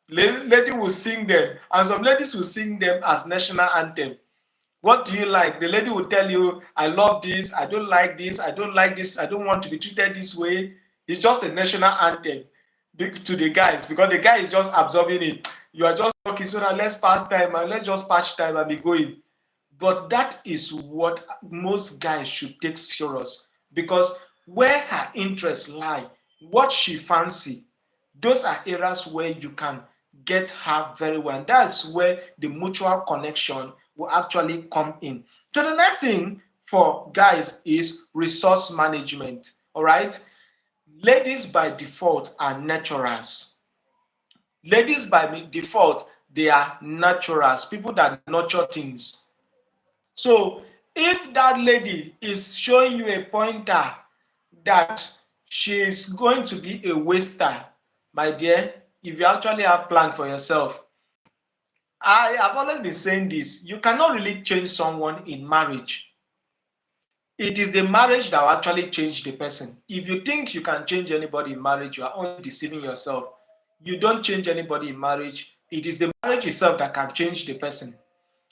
Lady will sing them, and some ladies will sing them as national anthem. What do you like? The lady will tell you, I love this, I don't like this, I don't like this, I don't want to be treated this way. It's just a national anthem to the guys, because the guy is just absorbing it. You are just talking, so now let's pass time and let's just patch time and be going. But that is what most guys should take serious, because where her interests lie, what she fancy, those are areas where you can get her very well. And that's where the mutual connection will actually come in. So the next thing for guys is resource management. All right. Ladies by default are naturals. Ladies by default, they are naturals, people that nurture things. So if that lady is showing you a pointer that she is going to be a waster, my dear, if you actually have plan for yourself, I have always been saying this, you cannot really change someone in marriage. It is the marriage that will actually change the person. If you think you can change anybody in marriage, you are only deceiving yourself. You don't change anybody in marriage. It is the marriage itself that can change the person.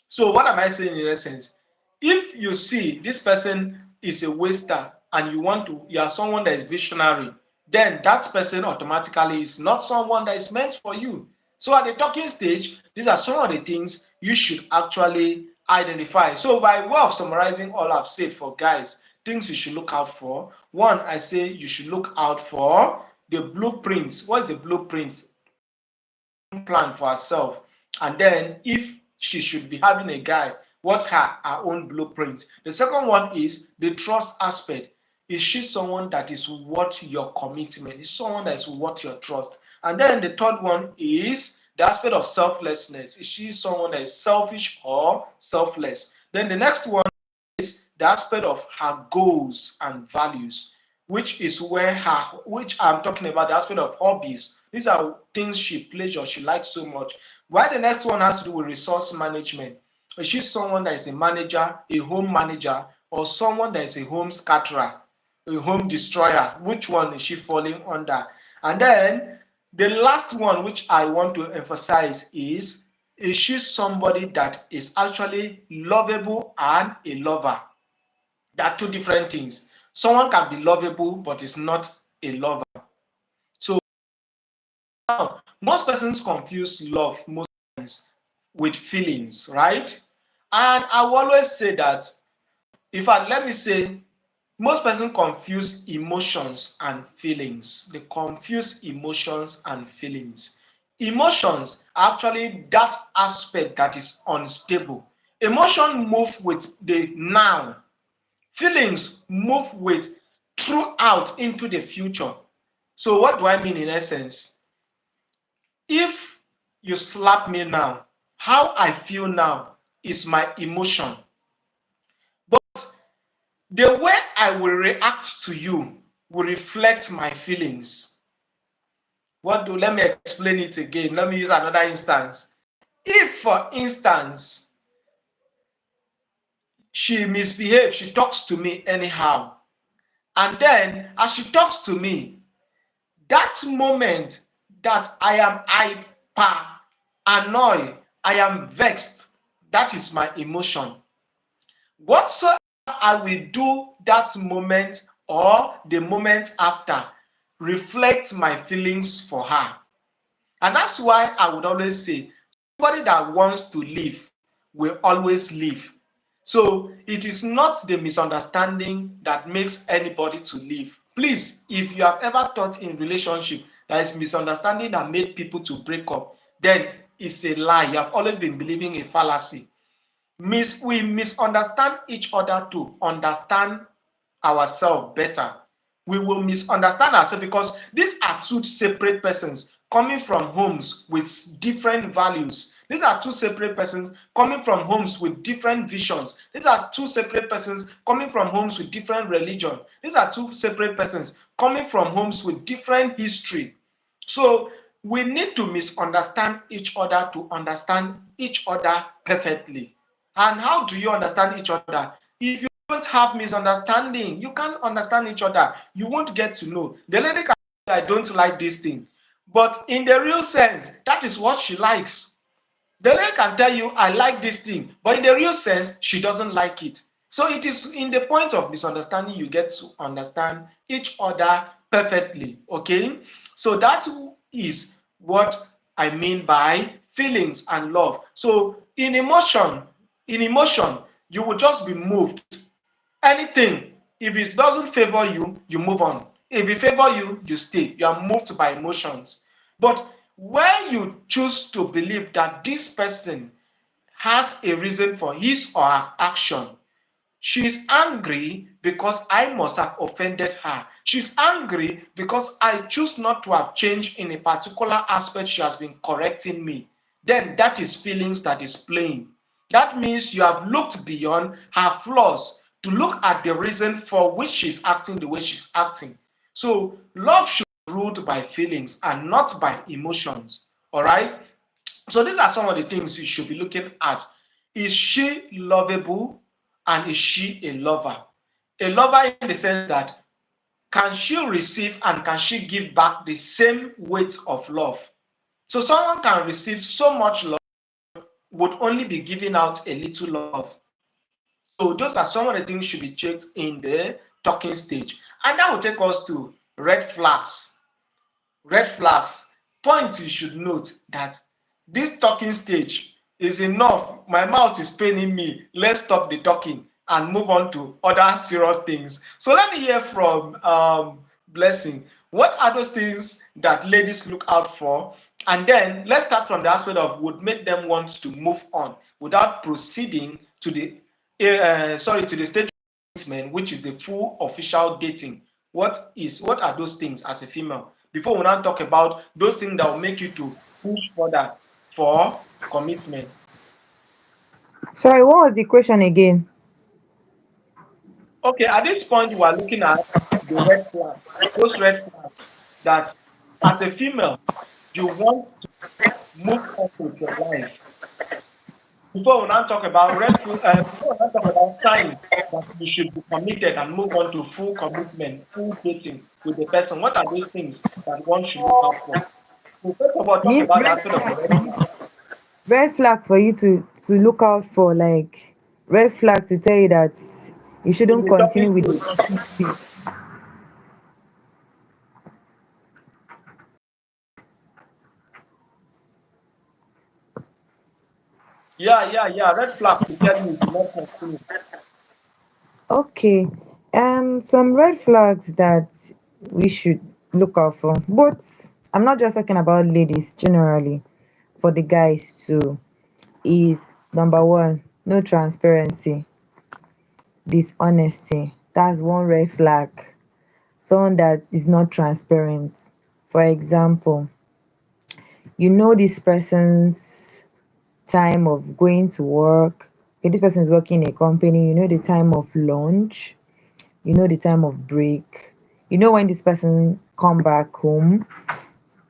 So what am I saying in essence? If you see this person is a waster and you are someone that is visionary, then that person automatically is not someone that is meant for you. So at the talking stage, these are some of the things you should actually identify. So by way of summarizing all I've said for guys, things you should look out for. One, I say you should look out for the blueprints. What's the blueprints? Plan for herself, and then if she should be having a guy, what's her own blueprint. The second one is the trust aspect. Is she someone that is worth your commitment? Is someone that is worth your trust? And then the third one is the aspect of selflessness. Is she someone that is selfish or selfless? Then the next one is the aspect of her goals and values, which I'm talking about, the aspect of hobbies. These are things she pleasure, she likes so much. Why the next one has to do with resource management. Is she someone that is a manager, a home manager, or someone that is a home scatterer, a home destroyer? Which one is she falling under? And then the last one, which I want to emphasize, is she somebody that is actually lovable and a lover? There are two different things. Someone can be lovable but is not a lover. So now, most persons confuse love most times with feelings, right? And I will always say that, in fact, let me say, most persons confuse emotions and feelings. They confuse emotions and feelings. Emotions are actually that aspect that is unstable. Emotion move with the now. Feelings move with throughout into the future. So what do I mean in essence? If you slap me now, how I feel now is my emotion. But The way I will react to you will reflect my feelings. Let me explain it again. Let me use another instance. If, for instance, she misbehaves, she talks to me anyhow, and then as she talks to me, that moment that I am hyper annoyed, I am vexed, that is my emotion. Whatsoever I will do that moment or the moment after reflects my feelings for her. And that's why I would always say somebody that wants to live will always live. So it is not the misunderstanding that makes anybody to live. Please, if you have ever thought in relationship that is misunderstanding that made people to break up, then it's a lie. You have always been believing a fallacy. We misunderstand each other to understand ourselves better. We will misunderstand ourselves because these are two separate persons coming from homes with different values. These are two separate persons coming from homes with different visions. These are two separate persons coming from homes with different religion. These are two separate persons coming from homes with different history. So we need to misunderstand each other to understand each other perfectly. And how do you understand each other? If you don't have misunderstanding, you can't understand each other. You won't get to know. The lady can say, I don't like this thing. But in the real sense, that is what she likes. The lady can tell you, I like this thing, but in the real sense, she doesn't like it. So it is in the point of misunderstanding you get to understand each other perfectly. Okay? So that is what I mean by feelings and love. So in emotion, you will just be moved. Anything, if it doesn't favor you, you move on. If it favor you, you stay. You are moved by emotions. But when you choose to believe that this person has a reason for his or her action, she's angry because I must have offended her. She's angry because I choose not to have changed in a particular aspect she has been correcting me. Then that is feelings that is playing. That means you have looked beyond her flaws to look at the reason for which she's acting the way she's acting. So love should be ruled by feelings and not by emotions. All right. So these are some of the things you should be looking at. Is she lovable and is she a lover? A lover in the sense that can she receive and can she give back the same weight of love? So someone can receive so much love would only be giving out a little love. So those are some of the things should be checked in the talking stage. And that will take us to red flags. Red flags. Point you should note that this talking stage is enough. My mouth is paining me. Let's stop the talking and move on to other serious things. So let me hear from Blessing. What are those things that ladies look out for? And then let's start from the aspect of would make them want to move on without proceeding to the to the stage of commitment, which is the full official dating. What are those things as a female? Before we now talk about those things that will make you to push further for commitment. Sorry, what was the question again? Okay, at this point we are looking at the red flags. Those red flags that as a female you want to move on with your life. Before we now talk about before we now talk about signs that you should be committed and move on to full commitment, full dating with the person. What are those things that one should look out for? So first of all, talk Mean about the aspect of the red flag. red flags for you to look out for, like red flags to tell you that you In shouldn't the talking continue with stage. the. Yeah. Red flag to tell you to not continue. Okay. Some red flags that we should look out for. But I'm not just talking about ladies generally, for the guys too. Is number one, no transparency, dishonesty. That's one red flag. Someone that is not transparent. For example, you know this person's time of going to work. Okay, this person is working in a company, you know the time of lunch, you know the time of break, you know when this person come back home,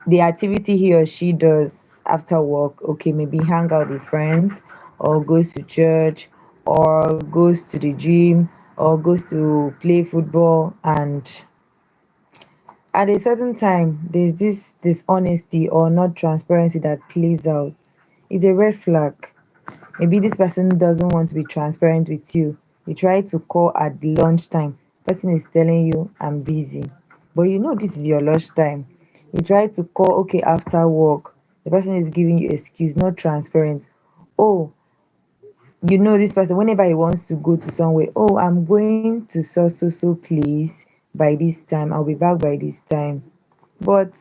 the activity he or she does after work, okay, maybe hang out with friends, or goes to church, or goes to the gym, or goes to play football. And at a certain time, there's this dishonesty or not transparency that plays out. It's a red flag. Maybe this person doesn't want to be transparent with you. You try to call at lunchtime. Person is telling you, I'm busy. But you know this is your lunchtime. You try to call, okay, after work. The person is giving you excuse, not transparent. Oh, you know this person, whenever he wants to go to somewhere, oh, I'm going to so place by this time. I'll be back by this time. But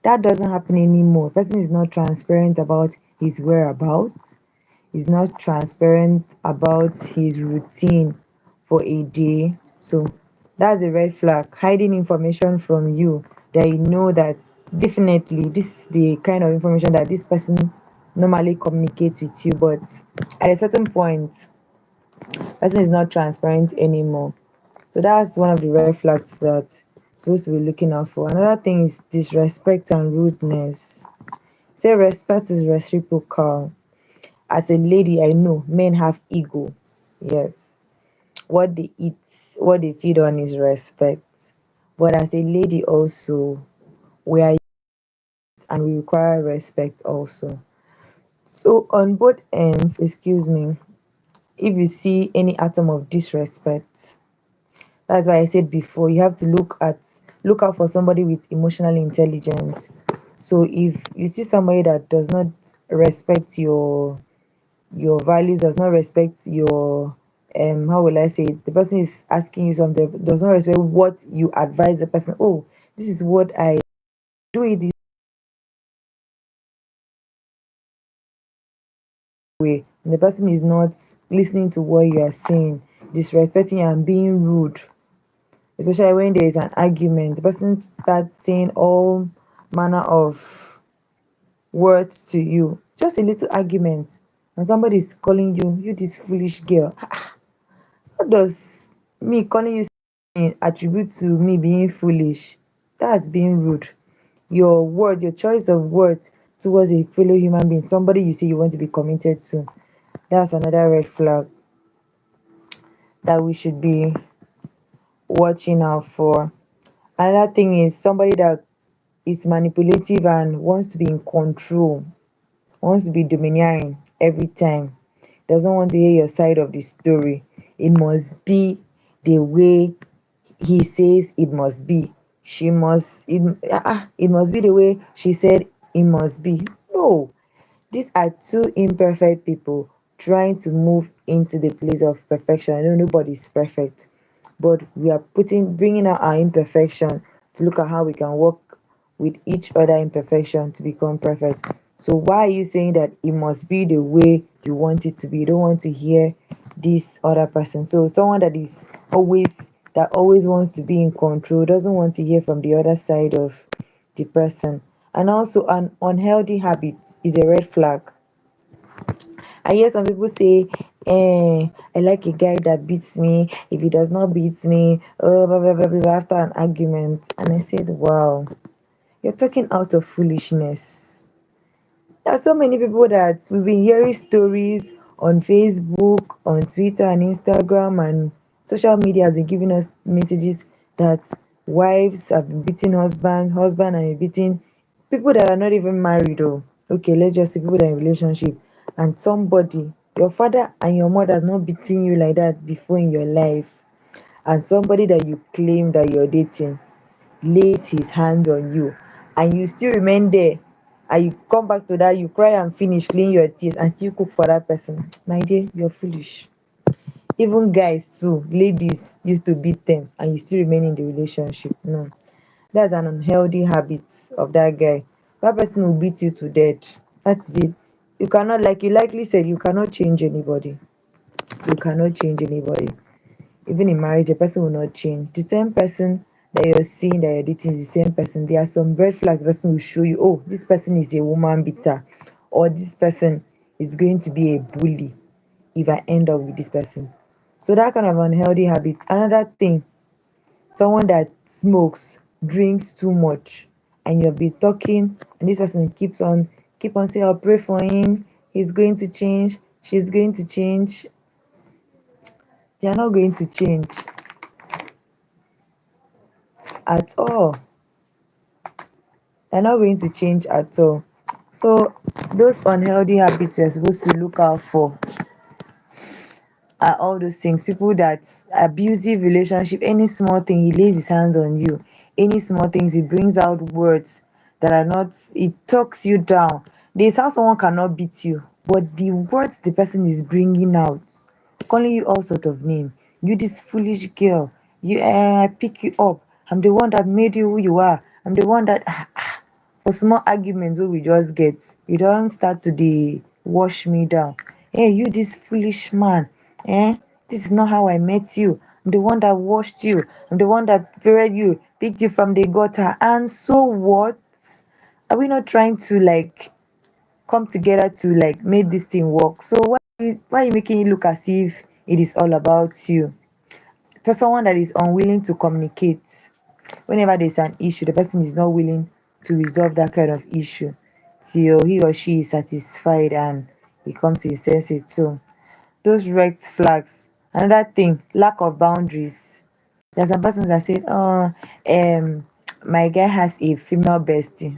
that doesn't happen anymore. Person is not transparent about his whereabouts, is not transparent about his routine for a day. So that's a red flag. Hiding information from you that you know that definitely this is the kind of information that this person normally communicates with you, but at a certain point, person is not transparent anymore. So that's one of the red flags that supposed to be looking out for. Another thing is disrespect and rudeness. Say respect is reciprocal. As a lady, I know men have ego. Yes. What they eat, what they feed on is respect. But as a lady also, we are and we require respect also. So on both ends, excuse me, if you see any atom of disrespect, that's why I said before, you have to look out for somebody with emotional intelligence. So if you see somebody that does not respect your values, does not respect your how will I say it? The person is asking you something, does not respect what you advise the person. Oh, this is what I do it this way. And the person is not listening to what you are saying, disrespecting you and being rude, especially when there is an argument. The person starts saying all manner of words to you. Just a little argument, and somebody is calling you, you this foolish girl. What does me calling you attribute to me being foolish? That's being rude. Your word, your choice of words towards a fellow human being, somebody you say you want to be committed to, that's another red flag that we should be watching out for. Another thing is somebody that is manipulative and wants to be in control, wants to be domineering every time, doesn't want to hear your side of the story. It must be the way he says it must be. She must it must be the way she said it must be. No, these are two imperfect people trying to move into the place of perfection. I know nobody's perfect, but we are bringing out our imperfection to look at how we can work with each other imperfection to become perfect. So why are you saying that it must be the way you want it to be? You don't want to hear this other person. So someone that always wants to be in control, doesn't want to hear from the other side of the person. And also an unhealthy habit is a red flag. I hear some people say, I like a guy that beats me. If he does not beat me, oh, blah, blah, blah, blah, after an argument. And I said, wow, you're talking out of foolishness. There are so many people that we've been hearing stories on Facebook, on Twitter, and Instagram, and social media has been giving us messages that wives have been beating husband and beating people that are not even married. Oh, okay, let's just say people that are in relationship, and somebody, your father and your mother, has not beaten you like that before in your life, and somebody that you claim that you're dating lays his hands on you, and you still remain there, and you come back to that, you cry and finish, clean your tears, and still cook for that person. My dear, you're foolish. Even guys too, ladies used to beat them and you still remain in the relationship. No, that's an unhealthy habit of that guy. That person will beat you to death. That's it. You cannot, like you likely said, you cannot change anybody. You cannot change anybody. Even in marriage, a person will not change. The same person that you're seeing that you're dating is the same person. There are some red flags the person will show you. Oh, this person is a woman beater, or this person is going to be a bully if I end up with this person. So that kind of unhealthy habits. Another thing, Someone that smokes, drinks too much, and you'll be talking, and this person keep on saying, I'll pray for him, he's going to change, she's going to change. They are not going to change at all. They're not going to change at all. So those unhealthy habits we're supposed to look out for are all those things. People that abusive relationship, any small thing he lays his hands on you, any small things he brings out words that are not, it talks you down. There's how someone cannot beat you, but the words the person is bringing out, calling you all sort of name, you this foolish girl, you I pick you up, I'm the one that made you who you are, I'm the one that for small arguments wey we just get, you don start to dey wash me down. Hey, you this foolish man, this is not how I met you, I'm the one that washed you, I'm the one that prepared you, picked you from the gutter. And so what? Are we not trying to like come together to like make this thing work? So why are you making it look as if it is all about you? For someone that is unwilling to communicate, whenever there's an issue, the person is not willing to resolve that kind of issue till he or she is satisfied and he comes to his senses. So those red flags. Another thing, lack of boundaries. There's some persons that said, oh, my guy has a female bestie.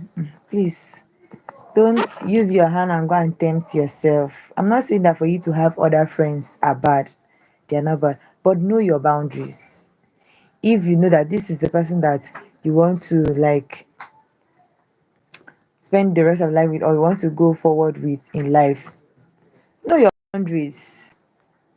Please don't use your hand and go and tempt yourself. I'm not saying that for you to have other friends are bad. They're not bad. But know your boundaries. If you know that this is the person that you want to like spend the rest of life with, or you want to go forward with in life, know your boundaries.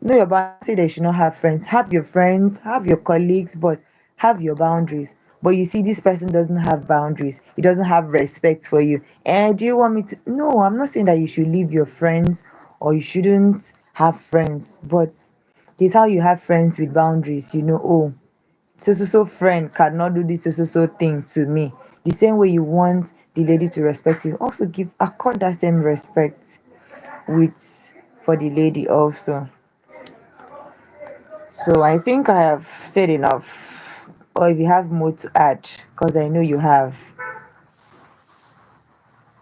Know your boundaries. Say they should not have friends. Have your friends, have your colleagues, but have your boundaries. But you see, this person doesn't have boundaries. He doesn't have respect for you. And do you want me to? No, I'm not saying that you should leave your friends or you shouldn't have friends. But this how you have friends with boundaries. You know, oh, so friend cannot do this so thing to me. The same way you want the lady to respect you, also give accord that same respect with for the lady also. So I think I have said enough. Or if you have more to add, because I know you have.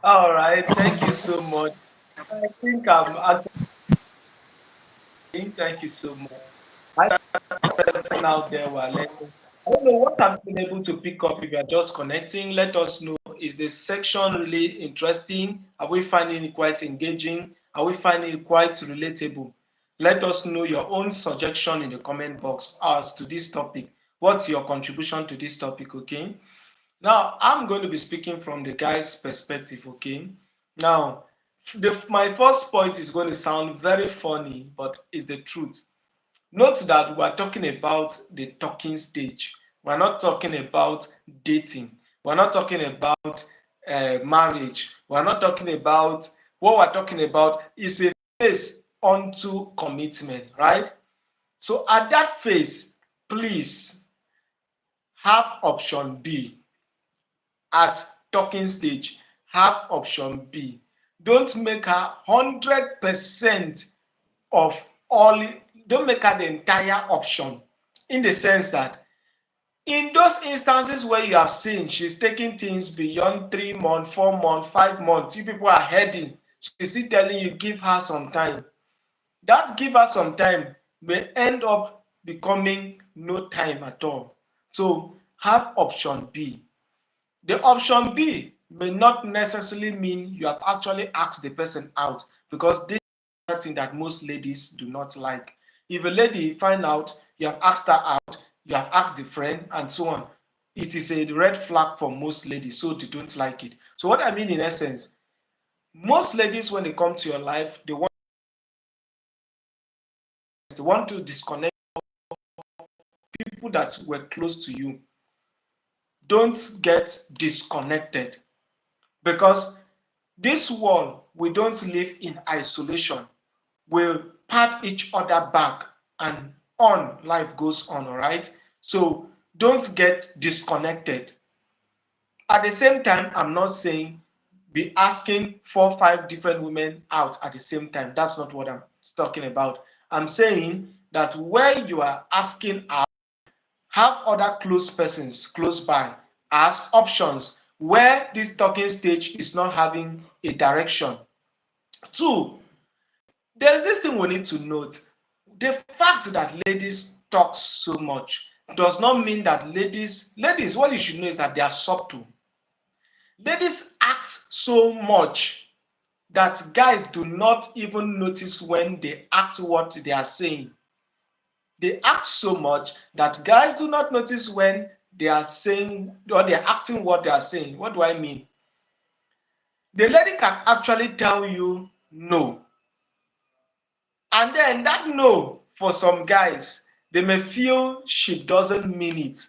All right, thank you so much. I think I'm actually thank you so much. I person out there who are learning. I don't know what have you been able to pick up if you are just connecting. Let us know. Is the section really interesting? Are we finding it quite engaging? Are we finding it quite relatable? Let us know your own suggestion in the comment box as to this topic. What's your contribution to this topic? Okay. Now I'm going to be speaking from the guy's perspective. Okay. Now, my first point is going to sound very funny, but it's the truth. Note that we're talking about the talking stage. We're not talking about dating. We're not talking about marriage. We're not talking about what we're talking about is a phase onto commitment, right? So at that phase, please have option B. At talking stage, have option B. Don't make her 100% of all, don't make her the entire option, in the sense that in those instances where you have seen she's taking things beyond 3 months, 4 months, 5 months, you people are heading, she's still telling you give her some time. That give her some time may end up becoming no time at all. So have option B. The option B may not necessarily mean you have actually asked the person out, because this is something that most ladies do not like. If a lady find out you have asked her out, you have asked the friend and so on, it is a red flag for most ladies, so they don't like it. So what I mean in essence, most ladies when they come to your life, they want to disconnect people that were close to you. Don't get disconnected, because this world, we don't live in isolation. We pat each other back and on life goes on, all right? So don't get disconnected. At the same time, I'm not saying be asking 4 5 different women out at the same time. That's not what I'm talking about. I'm saying that where you are asking out, Have other close persons close by as options where this talking stage is not having a direction. Two, there's this thing we need to note. The fact that ladies talk so much does not mean that ladies, what you should know is that they are subtle. Ladies act so much that guys do not even notice when they act what they are saying. They act so much that guys do not notice when they are saying or they are acting what they are saying. What do I mean? The lady can actually tell you no, and then that no for some guys, they may feel she doesn't mean it.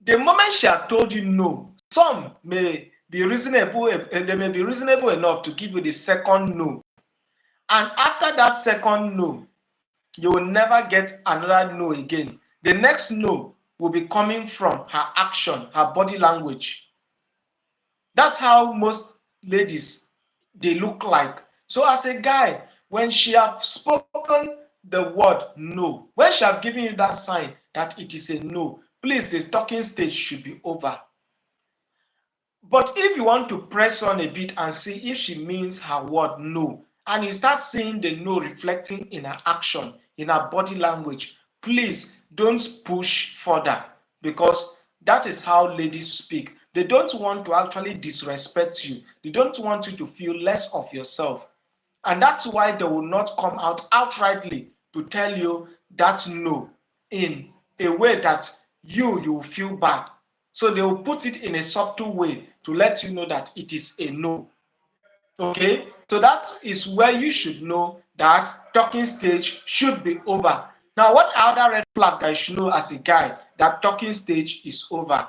The moment she had told you no, some may be reasonable, they may be reasonable enough to give you the second no. And after that second no, you will never get another no again. The next no will be coming from her action, her body language. That's how most ladies they look like. So as a guy, when she have spoken the word no, when she have given you that sign that it is a no, please the talking stage should be over. But if you want to press on a bit and see if she means her word no, and you start seeing the no reflecting in her action, in her body language, please don't push further, because that is how ladies speak. They don't want to actually disrespect you. They don't want you to feel less of yourself. And that's why they will not come out outrightly to tell you that no in a way that you will feel bad. So they will put it in a subtle way to let you know that it is a no. Okay, so that is where you should know that talking stage should be over. Now, what are other red flag that you should know as a guy that talking stage is over?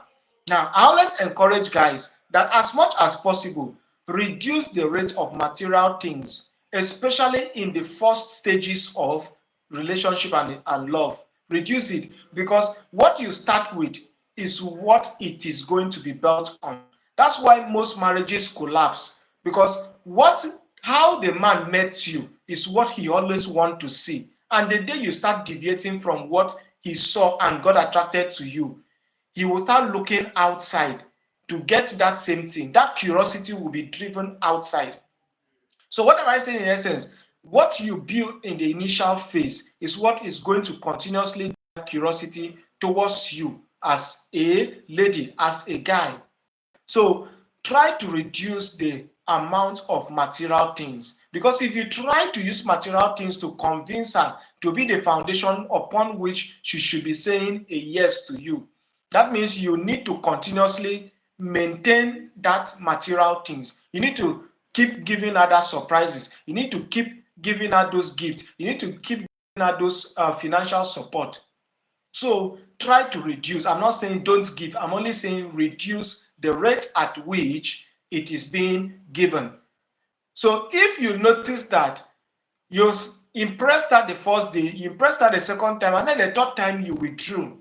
Now, I always encourage guys that as much as possible, reduce the rate of material things, especially in the first stages of relationship and love. Reduce it, because what you start with is what it is going to be built on. That's why most marriages collapse, because what how the man met you is what he always want to see. And the day you start deviating from what he saw and got attracted to you, he will start looking outside to get that same thing. That curiosity will be driven outside. So what am I saying in essence? What you build in the initial phase is what is going to continuously drive curiosity towards you as a lady, as a guy. So try to reduce the amount of material things, because if you try to use material things to convince her to be the foundation upon which she should be saying a yes to you, that means you need to continuously maintain that material things. You need to keep giving her that surprises. You need to keep giving her those gifts. You need to keep giving her those financial support. So try to reduce. I'm not saying don't give, I'm only saying reduce the rate at which it is being given. So if you notice that you impressed her the first day, you impressed her the second time, and then the third time you withdrew,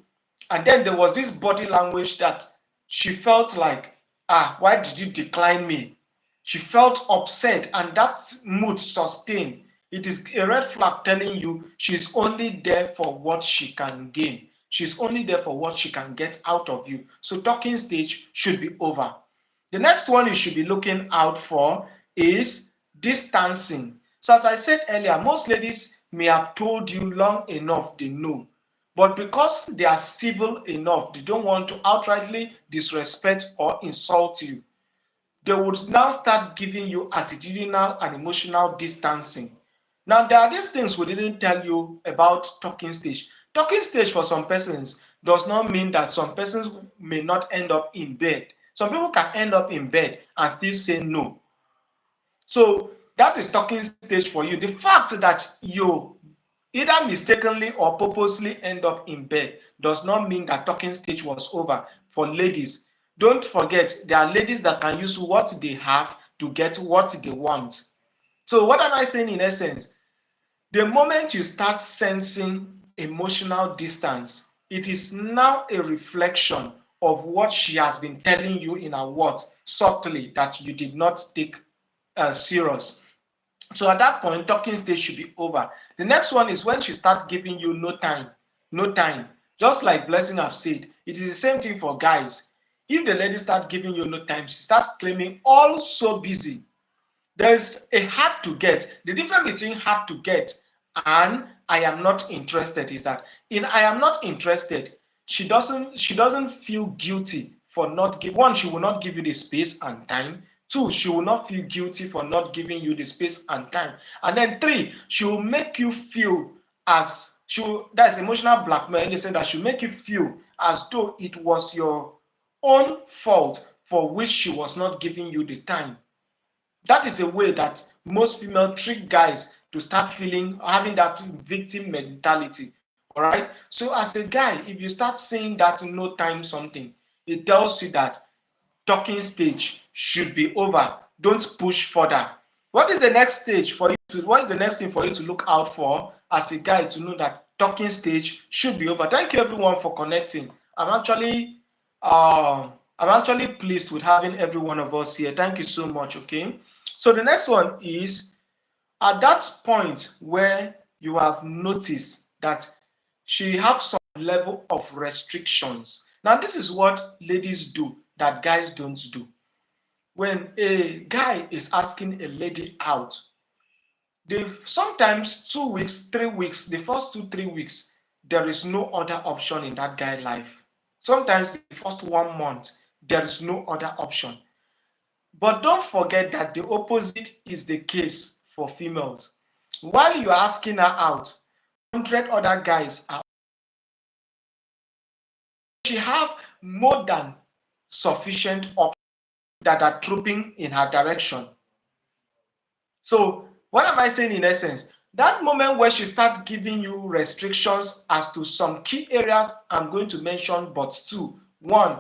and then there was this body language that she felt like, why did you decline me? She felt upset, and that mood sustained. It is a red flag telling you she's only there for what she can gain. She's only there for what she can get out of you. So talking stage should be over. The next one you should be looking out for is distancing. So as I said earlier, most ladies may have told you long enough they know. But because they are civil enough, they don't want to outrightly disrespect or insult you, they would now start giving you attitudinal and emotional distancing. Now, there are these things we didn't tell you about talking stage. Talking stage for some persons does not mean that some persons may not end up in bed. Some people can end up in bed and still say no. So that is talking stage for you. The fact that you either mistakenly or purposely end up in bed does not mean that talking stage was over. For ladies, don't forget there are ladies that can use what they have to get what they want. So what am I saying in essence? The moment you start sensing emotional distance, it is now a reflection of what she has been telling you in her words subtly that you did not take serious. So at that point, talking stage should be over. The next one is when she start giving you no time, no time. Just like Blessing have said, it is the same thing for guys. If the lady start giving you no time, she start claiming all so busy. There's a hard to get. The difference between hard to get and I am not interested is that in I am not interested, she doesn't feel guilty for not give one, she will not give you the space and time. Two, she will not feel guilty for not giving you the space and time. And then three, she will make you feel as she will, that's emotional blackmail in the sense that she'll make you feel as though it was your own fault for which she was not giving you the time. That is a way that most female trick guys to start feeling having that victim mentality. All right. So as a guy, if you start saying that no time something, it tells you that talking stage should be over. Don't push further. What is the next stage for you to what is the next thing for you to look out for as a guy to know that talking stage should be over? Thank you everyone for connecting. I'm actually pleased with having every one of us here. Thank you so much. Okay. So the next one is at that point where you have noticed that she have some level of restrictions. Now, this is what ladies do that guys don't do. When a guy is asking a lady out, they sometimes 2 weeks, 3 weeks, the first 2, 3 weeks, there is no other option in that guy life. Sometimes the first 1 month, there is no other option. But don't forget that the opposite is the case for females. While you are asking her out, 100 other guys are she have more than sufficient options that are trooping in her direction. So what am I saying in essence? That moment where she starts giving you restrictions as to some key areas, I'm going to mention but two. One,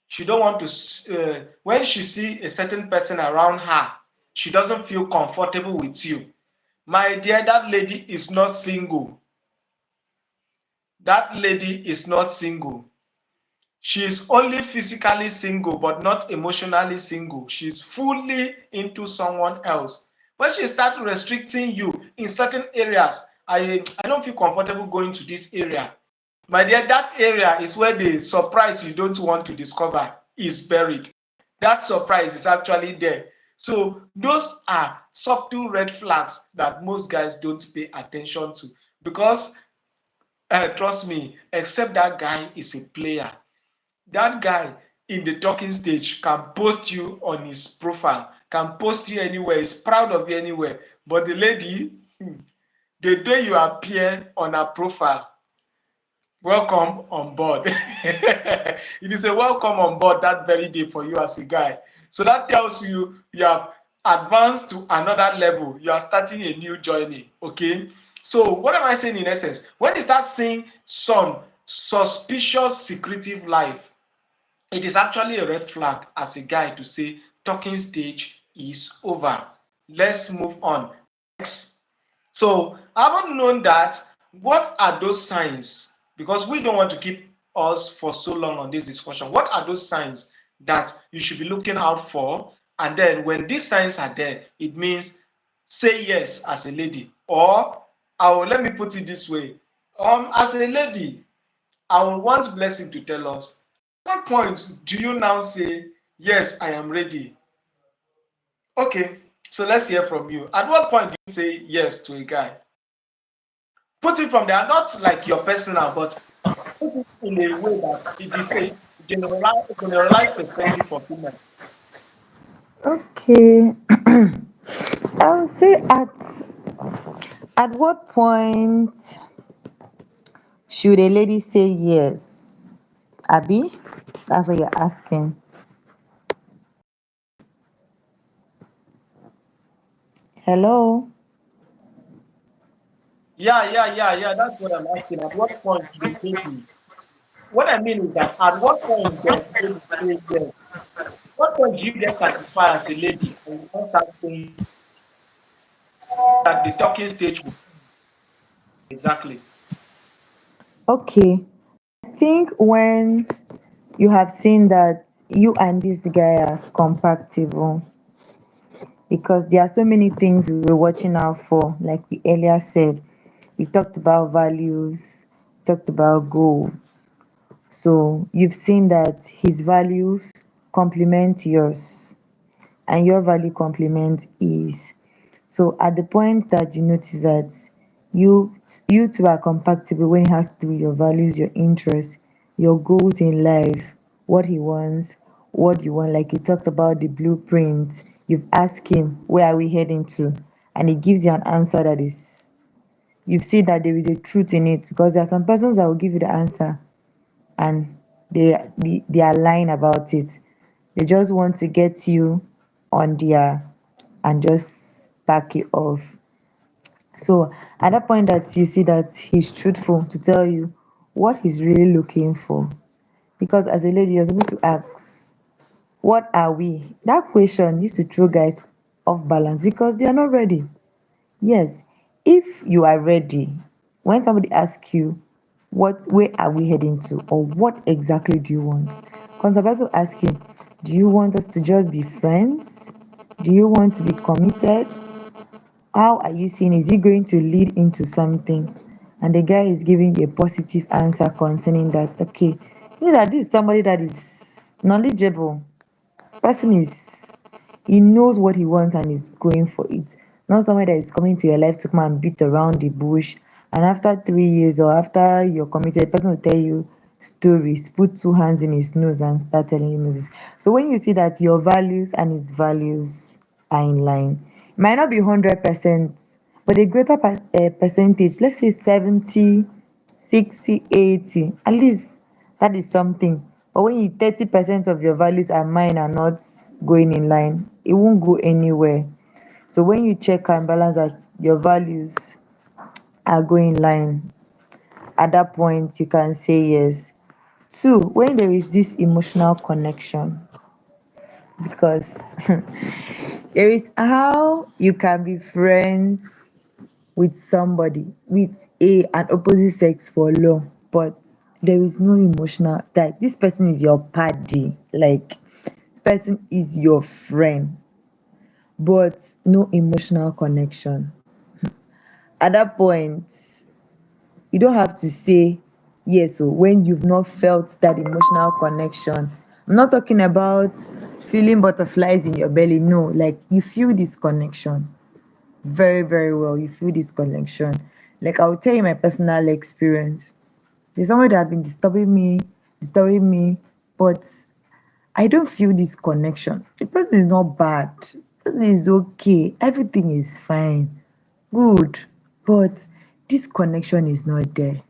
she don't want to when she see a certain person around her, she doesn't feel comfortable with you. My dear, that lady is not single. That lady is not single. She is only physically single but not emotionally single. She's fully into someone else. When she starts restricting you in certain areas, I don't feel comfortable going to this area. My dear, that area is where the surprise you don't want to discover is buried. That surprise is actually there. So those are subtle red flags that most guys don't pay attention to because trust me, except that guy is a player, that guy in the talking stage can post you on his profile, can post you anywhere, is proud of you anywhere. But the lady, the day you appear on her profile, welcome on board. It is a welcome on board that very day for you as a guy. So that tells you you have advanced to another level. You are starting a new journey. Okay. So what am I saying in essence? When you start seeing some suspicious secretive life, it is actually a red flag as a guy to say talking stage is over. Let's move on. Next. So, having known that, what are those signs? Because we don't want to keep us for so long on this discussion. What are those signs that you should be looking out for? And then, when these signs are there, it means say yes as a lady. Or, let me put it this way: as a lady, I would want Blessing to tell us at what point do you now say yes, I am ready? Okay, so let's hear from you. At what point do you say yes to a guy? Put it from there, not like your personal, but put it in a way that it is a generalized perspective for female. Okay, I would say at what point should a lady say yes? Abby, that's what you're asking. Hello. Yeah. That's what I'm asking. At what point should a lady? What I mean is that at what point does a lady say yes? What point do you get satisfied as a lady and you don't start saying that the talking stage will exactly? Okay, I think when you have seen that you and this guy are compatible, because there are so many things we're watching out for, like we earlier said. We talked about values, talked about goals. So you've seen that his values complement yours and your value complement his. So at the point that you notice that you you two are compatible when it has to do with your values, your interests, your goals in life, what he wants, what you want. Like you talked about the blueprint, you've asked him where are we heading to, and he gives you an answer that is you see that there is a truth in it because there are some persons that will give you the answer and they are lying about it. They just want to get you on their and just back you off. So at that point that you see that he's truthful to tell you what he's really looking for. Because as a lady, you're supposed to ask, what are we? That question used to throw guys off balance because they are not ready. Yes, if you are ready, when somebody asks you, what where are we heading to, or what exactly do you want? Because the person ask you, do you want us to just be friends? Do you want to be committed? How are you seeing? Is it going to lead into something? And the guy is giving you a positive answer concerning that. Okay, you know that this is somebody that is knowledgeable. Person is he knows what he wants and is going for it. Not someone that is coming to your life to come and beat around the bush. And after 3 years or after you're committed, the person will tell you stories, put two hands in his nose and start telling you noses. So when you see that your values and his values are in line, it might not be 100%, but a greater percentage, let's say 70, 60, 80, at least that is something. But when you 30% of your values and mine are not going in line, it won't go anywhere. So when you check and balance that your values are going in line, at that point you can say yes. Two, when there is this emotional connection, because there is how you can be friends with somebody with a an opposite sex for long, but there is no emotional that this person is your paddy, like this person is your friend, but no emotional connection. At that point, you don't have to say yes. So when you've not felt that emotional connection, I'm not talking about feeling butterflies in your belly. No, like you feel this connection very, very well. You feel this connection. Like I'll tell you my personal experience. There's somebody that have been disturbing me, but I don't feel this connection. The person is not bad. The person is okay. Everything is fine. Good. But this connection is not there.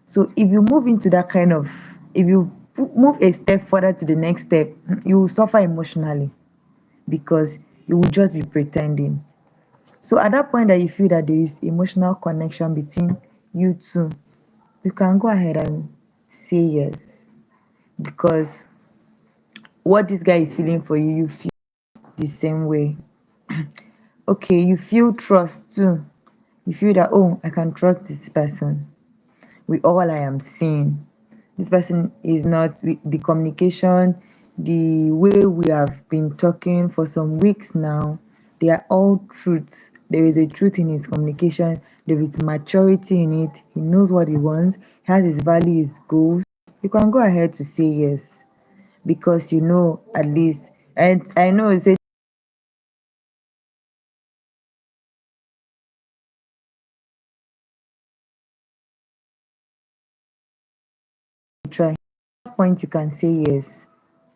So if you move into that kind of, if you move a step further to the next step, you will suffer emotionally because you will just be pretending. So at that point that you feel that there is emotional connection between you two, you can go ahead and say yes because what this guy is feeling for you, you feel the same way. Okay, you feel trust too. You feel that, oh, I can trust this person with all I am seeing. This person is not the communication, the way we have been talking for some weeks now, they are all truths. There is a truth in his communication, there is maturity in it. He knows what he wants, he has his value, his goals. You can go ahead to say yes because you know at least, and I know it's a try. At that point, you can say yes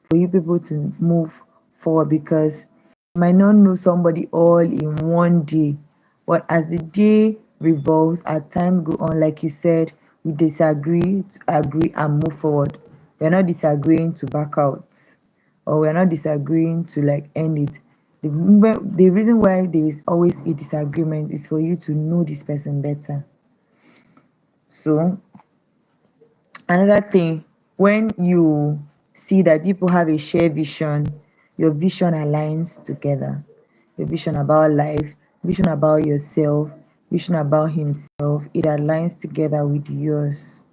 for you people to move forward because you might not know somebody all in one day, but as the day revolves, as time go on, like you said, we disagree to agree and move forward. We're not disagreeing to back out, or we're not disagreeing to like end it. The reason why there is always a disagreement is for you to know this person better. So another thing, when you see that people have a shared vision, your vision aligns together. Your vision about life, vision about yourself, vision about himself, it aligns together with yours.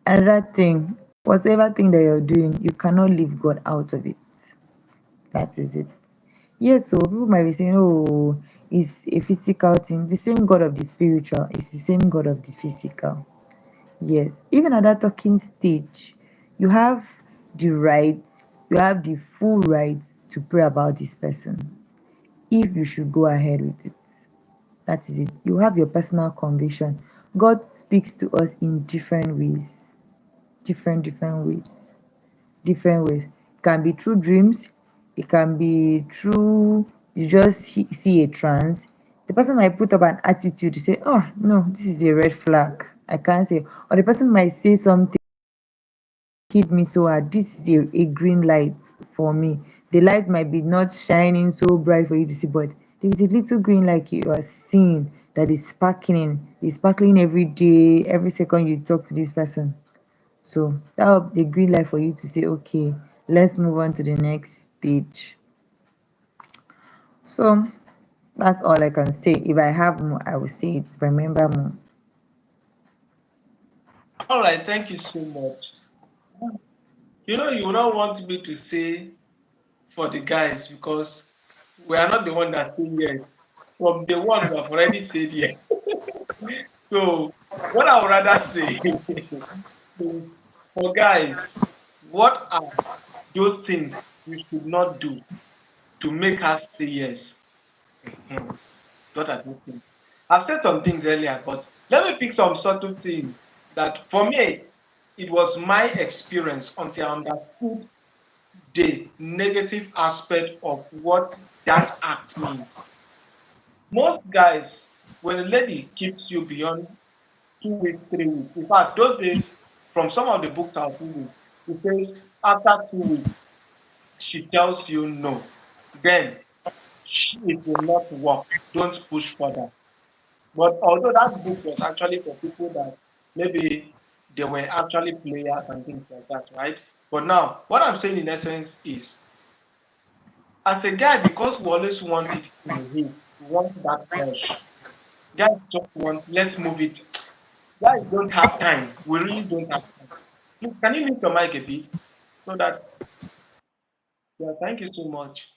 Another thing, whatever thing that you're doing, you cannot leave God out of it. That is it. Yes, so people might be saying, oh, it's a physical thing. The same God of the spiritual is the same God of the physical. Yes, even at that talking stage, you have the right, you have the full right to pray about this person if you should go ahead with it. That is it. You have your personal conviction. God speaks to us in different ways, different ways, different ways. It can be through dreams, it can be through you just see a trance. The person might put up an attitude to say, oh no, this is a red flag. I can't say, or the person might say something hit me so hard. This is a green light for me. The light might be not shining so bright for you to see, but there is a little green light you are seeing that is sparkling. It's sparkling every day, every second you talk to this person. So that will be the green light for you to say, okay, let's move on to the next stage. So that's all I can say. If I have more, I will say it. Remember more. All right, thank you so much. You don't want me to say for the guys because we are not the one that say yes. From the one we have already said yes. So what I would rather say is for guys, what are those things we should not do to make us say yes? Mhm. What are those things? I've said some things earlier, but let me pick some subtle things that for me it was my experience until I understood the negative aspect of what that act means. Most guys, when a lady keeps you beyond 2 weeks, 3 weeks, in fact, those days, from some of the books I've reading, it says after 2 weeks, she tells you no, then it will not work. Don't push further. But although that book was actually for people that maybe they were actually players and things like that, right? But now, what I'm saying in essence is, as a guy, because we always want it in a heat, we want that rush. Guys just want, let's move it. Guys don't have time. We really don't have time. Please, can you mute your mic a bit? So that, yeah, thank you so much.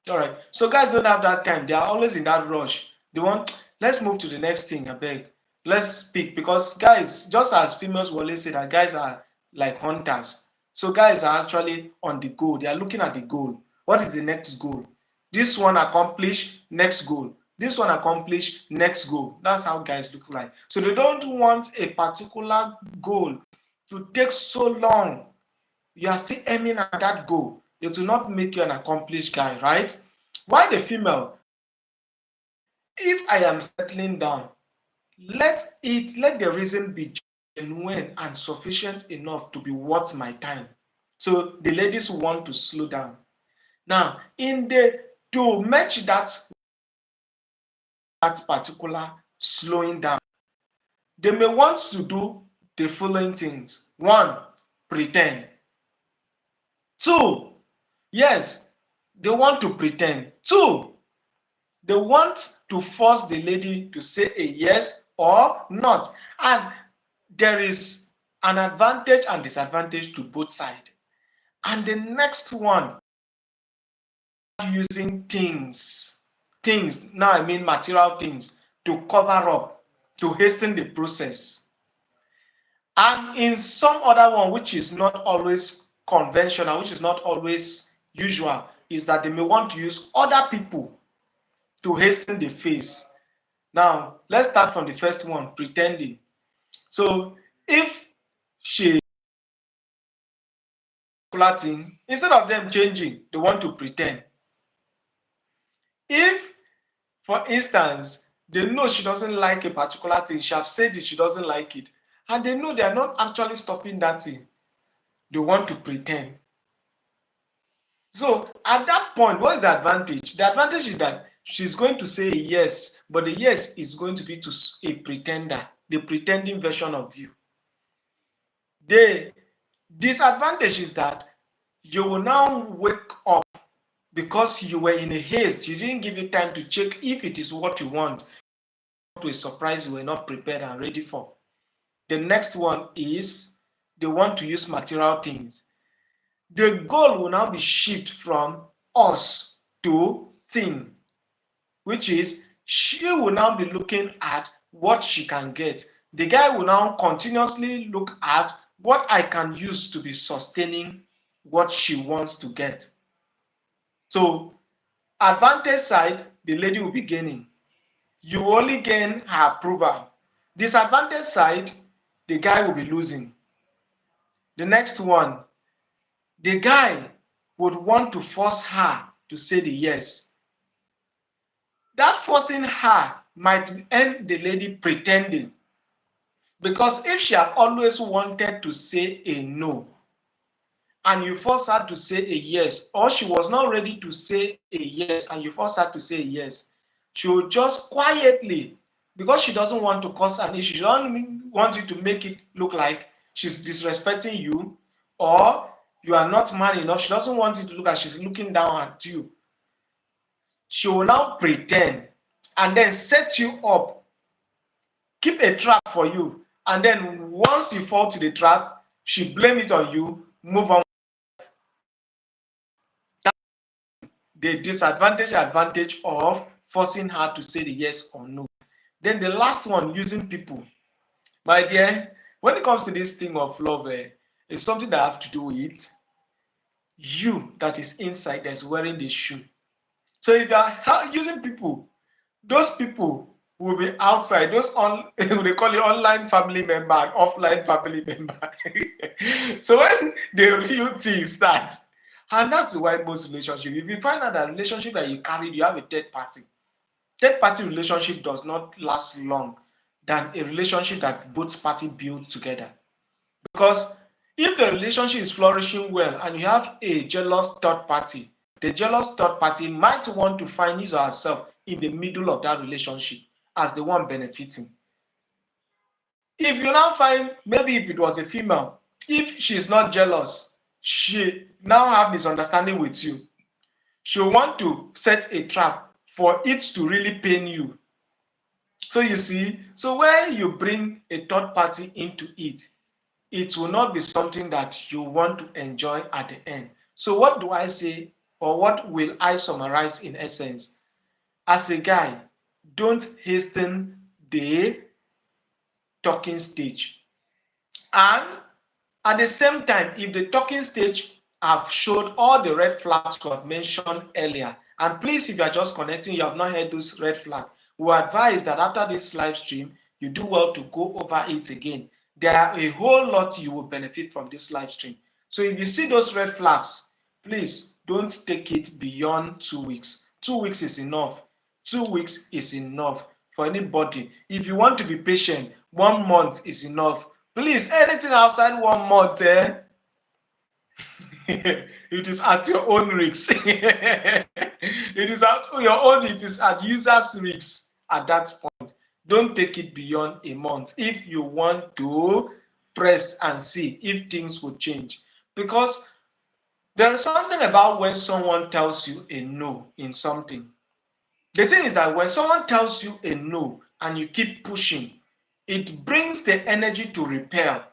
All right. So guys don't have that time. They are always in that rush. They want, let's move to the next thing, I beg. Let's speak because guys, just as females will always say that guys are like hunters. So guys are actually on the goal. They are looking at the goal. What is the next goal? This one accomplish, next goal. This one accomplish, next goal. That's how guys look like. So they don't want a particular goal to take so long. You are still aiming at that goal. It will not make you an accomplished guy, right? Why the female? If I am settling down, let the reason be genuine and sufficient enough to be worth my time. So the ladies want to slow down. Now, in the to match that particular slowing down, they may want to do the following things. One, pretend. Two, yes, they want to pretend. Two, they want to force the lady to say a yes or not. And there is an advantage and disadvantage to both sides. And the next one, using things, now I mean material things, to cover up, to hasten the process. And in some other one, which is not always conventional, which is not always usual, is that they may want to use other people to hasten the phase. Now, let's start from the first one, pretending. So, if she thing, instead of them changing, they want to pretend. If, for instance, they know she doesn't like a particular thing, she have said it, she doesn't like it, and they know they are not actually stopping that thing, they want to pretend. So, at that point, what is the advantage? The advantage is that she's going to say yes, but the yes is going to be to a pretender, the pretending version of you. The disadvantage is that you will now wake up because you were in a haste. You didn't give it time to check if it is what you want. To a surprise you were not prepared and ready for. The next one is they want to use material things. The goal will now be shift from us to thing, which is she will now be looking at what she can get. The guy will now continuously look at what I can use to be sustaining what she wants to get. So, advantage side, the lady will be gaining. You only gain her approval. Disadvantage side, the guy will be losing. The next one, the guy would want to force her to say the yes. That forcing her might end the lady pretending, because if she had always wanted to say a no and you force her to say a yes, or she was not ready to say a yes and you force her to say a yes, she will just quietly, because she doesn't want to cause an issue, she doesn't want you to make it look like she's disrespecting you or you are not man enough. She doesn't want it to look like she's looking down at you. She will now pretend and then set you up, keep a trap for you, and then once you fall to the trap, she blame it on you, move on. The disadvantage advantage of forcing her to say the yes or no. Then the last one, using people. My dear, when it comes to this thing of love, it's something that I have to do with you that is inside that's wearing the shoe. So if you are using people, those people will be outside. Those on they call it online family member and offline family member. So when the real thing starts, and that's why most relationships, if you find out that relationship that you carried, you have a third party. Third party relationship does not last long than a relationship that both parties build together. Because if the relationship is flourishing well and you have a jealous third party, the jealous third party might want to find his or herself in the middle of that relationship as the one benefiting. If you now find, maybe if it was a female, if she's not jealous, she now have misunderstanding with you. She'll want to set a trap for it to really pain you. So you see, so when you bring a third party into it, it will not be something that you want to enjoy at the end. So what do I say, or what will I summarize in essence? As a guy, don't hasten the talking stage. And at the same time, if the talking stage have showed all the red flags we have mentioned earlier, and please, if you are just connecting, you have not heard those red flags, we advise that after this live stream, you do well to go over it again. There are a whole lot you will benefit from this live stream. So if you see those red flags, please don't take it beyond 2 weeks. 2 weeks is enough. 2 weeks is enough for anybody. If you want to be patient, 1 month is enough. Please, anything outside 1 month, it is at your own risk. It is at your own, it is at user's risk at that point. Don't take it beyond a month if you want to press and see if things will change. Because there is something about when someone tells you a no in something. The thing is that when someone tells you a no and you keep pushing, it brings the energy to repel.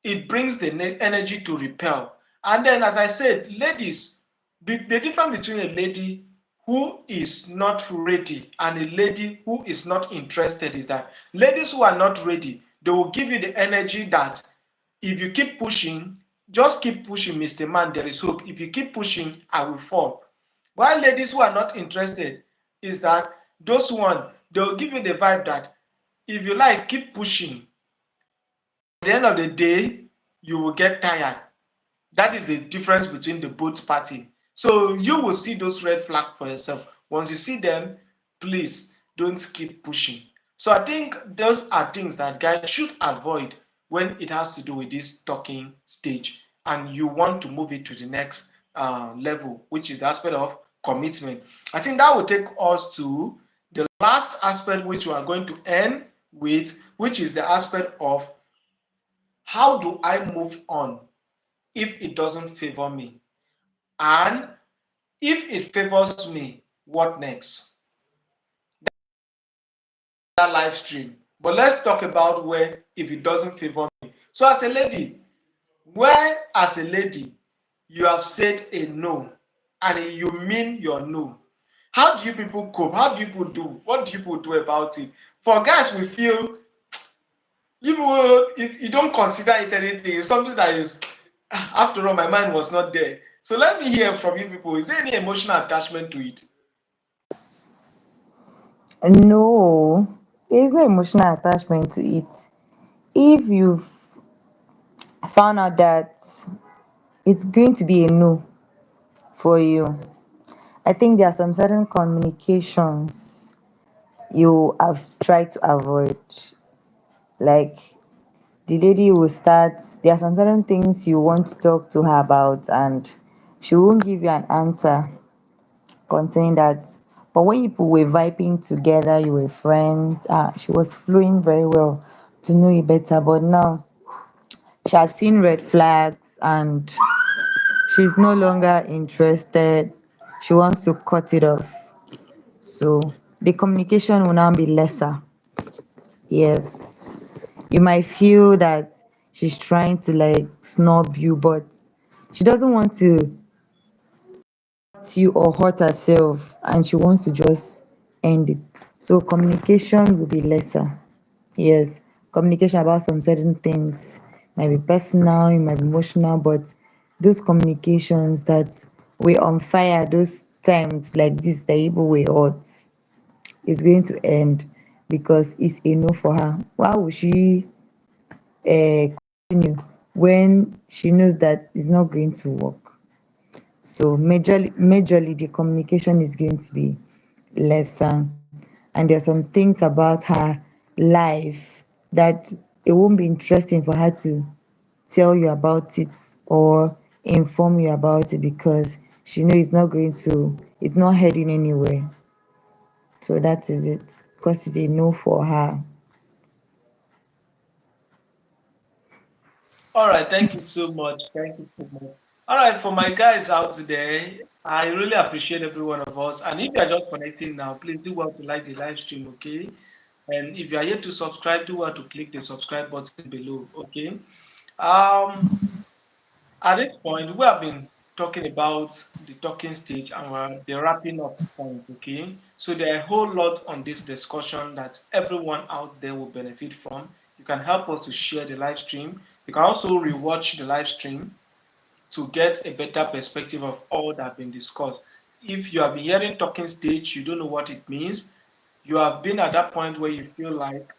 It brings the energy to repel. And then, as I said, ladies, the difference between a lady who is not ready and a lady who is not interested is that ladies who are not ready, they will give you the energy that if you keep pushing, just keep pushing, Mr. Man, there is hope. If you keep pushing, I will fall. While ladies who are not interested is that those one, they will give you the vibe that if you like, keep pushing. At the end of the day, you will get tired. That is the difference between the both party. So you will see those red flags for yourself. Once you see them, please don't keep pushing. So I think those are things that guys should avoid when it has to do with this talking stage, and you want to move it to the next level, which is the aspect of commitment. I think that will take us to the last aspect, which we are going to end with, which is the aspect of how do I move on if it doesn't favor me? And if it favors me, what next? That live stream. But let's talk about where if it doesn't favor me. So as a lady, where as a lady you have said a no and you mean your no, how do you people cope? How do you people do? What do you people do about it? For guys, we feel you don't consider it anything. It's something that is, after all, my mind was not there. So let me hear from you people. Is there any emotional attachment to it? No, there is no emotional attachment to it. If you've found out that it's going to be a no for you, I think there are some certain communications you have tried to avoid. Like the lady will start, there are some certain things you want to talk to her about, and she won't give you an answer concerning that. But when you people were vibing together, you were friends, she was flowing very well to know you better. But now she has seen red flags and she's no longer interested. She wants to cut it off. So the communication will now be lesser. Yes. You might feel that she's trying to like snub you, but she doesn't want to hurt you or hurt herself, and she wants to just end it. So communication will be lesser. Yes. Communication about some certain things might be personal, it might be emotional, but those communications that were on fire, those times like this that people were hot, is going to end because it's a no for her. Why would she continue when she knows that it's not going to work? So majorly the communication is going to be lesser, and there are some things about her life that it won't be interesting for her to tell you about it or inform you about it because she knows it's not heading anywhere. So that is it, because it's a no for her. All right, thank you so much. Thank you so much. All right, for my guys out there, I really appreciate every one of us. And if you are just connecting now, please do well to like the live stream, okay? And if you are yet to subscribe, do well to click the subscribe button below, okay? Um, at this point, we have been talking about the talking stage and we're the wrapping up point, okay? So there are a whole lot on this discussion that everyone out there will benefit from. You can help us to share the live stream. You can also rewatch the live stream to get a better perspective of all that have been discussed. If you have been hearing talking stage, you don't know what it means. You have been at that point where you feel like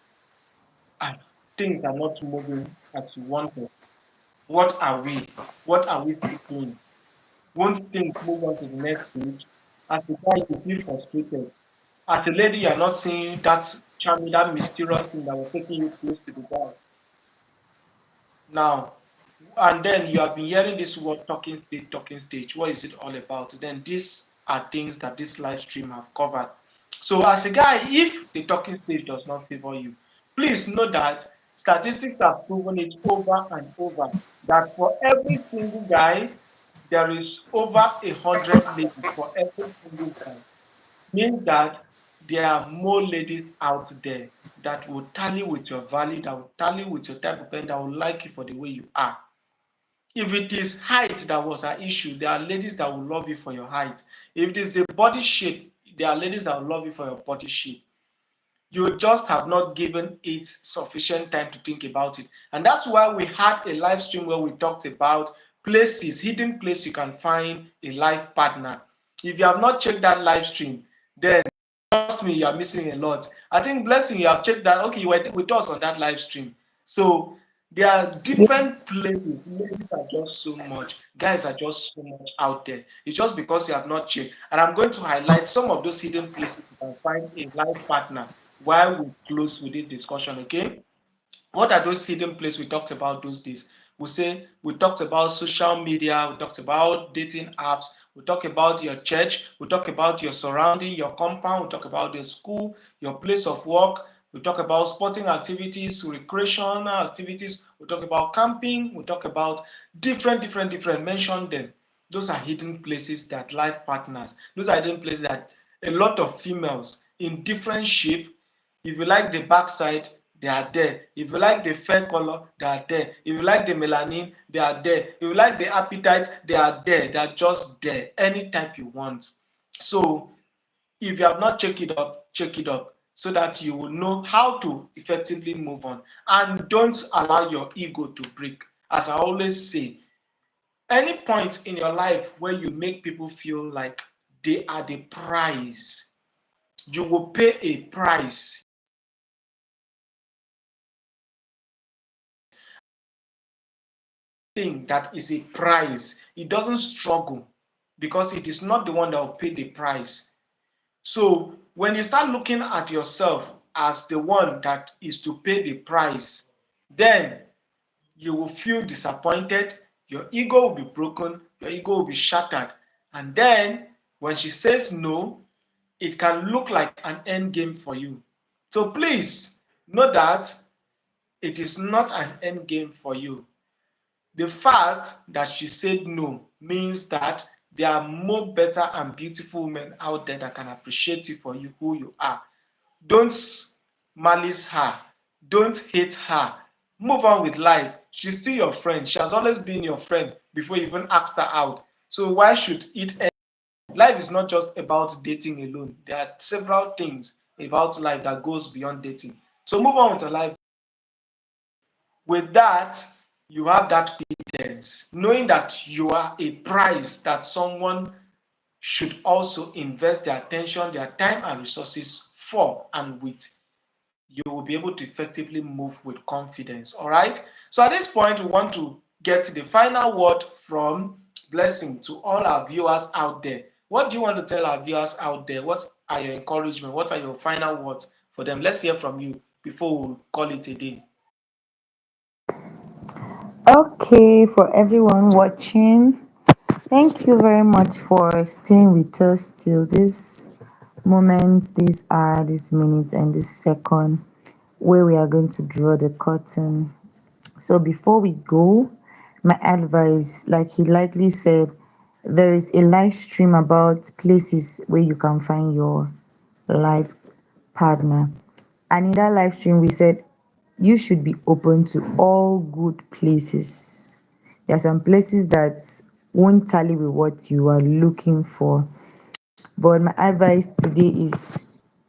ah, things are not moving as you wanted. What are we? What are we still doing? Once things move on to the next stage, as a guy, you feel frustrated. As a lady, you're not seeing that charming, that mysterious thing that was taking you close to the guy. Now, and then you have been hearing this word talking stage. What is it all about? Then these are things that this live stream have covered. So, as a guy, if the talking stage does not favor you, please know that statistics have proven it over and over that for every single guy, there is over 100 ladies for every single guy. Means that there are more ladies out there that will tally with your value, that will tally with your type of person, that will like you for the way you are. If it is height that was an issue, there are ladies that will love you for your height. If it is the body shape, there are ladies that will love you for your body shape. You just have not given it sufficient time to think about it. And that's why we had a live stream where we talked about places, hidden places you can find a life partner. If you have not checked that live stream, then trust me, you are missing a lot. I think Blessing, you have checked that. Okay, you were with us on that live stream. So there are different places. Ladies are just so much. Guys are just so much out there. It's just because you have not checked. And I'm going to highlight some of those hidden places you can find a life partner while we close with this discussion. Okay. What are those hidden places we talked about those days? We talked about social media, we talked about dating apps, we talk about your church, we talk about your surrounding, your compound, we talk about the school, your place of work, we talk about sporting activities, recreational activities, we talk about camping, we talk about different. Mention them. Those are hidden places that life partners, those are hidden places that a lot of females in different shape, if you like the backside, they are there. If you like the fair color, they are there. If you like the melanin, they are there. If you like the appetite, they are there. They are just there. Any type you want. So if you have not checked it up, check it up. so that you will know how to effectively move on. And don't allow your ego to break. As I always say, any point in your life where you make people feel like they are the prize, you will pay a price thing that is a price. It doesn't struggle because it is not the one that will pay the price. So when you start looking at yourself as the one that is to pay the price, then you will feel disappointed, your ego will be broken, your ego will be shattered. And then when she says no, it can look like an end game for you. So please know that it is not an end game for you. The fact that she said no means that there are more better and beautiful women out there that can appreciate you for you who you are. Don't malice her. Don't hate her. Move on with life. She's still your friend. She has always been your friend before you even asked her out. So why should it end? Life is not just about dating alone. There are several things about life that goes beyond dating. So move on with your life. With that, you have that confidence, knowing that you are a prize that someone should also invest their attention, their time, and resources for and with. You will be able to effectively move with confidence. All right. So at this point, we want to get the final word from Blessing to all our viewers out there. What do you want to tell our viewers out there? What are your encouragement? What are your final words for them? Let's hear from you before we call it a day. Okay, for everyone watching, thank you very much for staying with us till this moment, this hour, this minute, and this second, where we are going to draw the curtain. So before we go, my advice, like he likely said, there is a live stream about places where you can find your life partner. And in that live stream, we said you should be open to all good places. There are some places that won't tally with what you are looking for. But my advice today is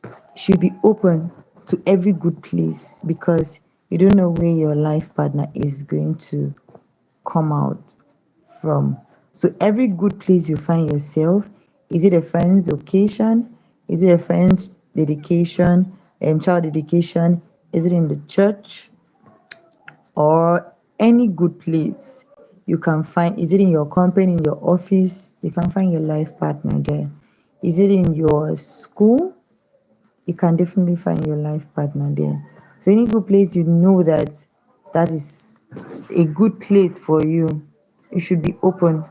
you should be open to every good place because you don't know where your life partner is going to come out from. So every good place you find yourself, is it a friend's occasion? Is it a friend's dedication, child dedication? Is it in the church or any good place you can find? Is it in your company, in your office? You can find your life partner there. Is it in your school? You can definitely find your life partner there. So any good place you know that that is a good place for you, you should be open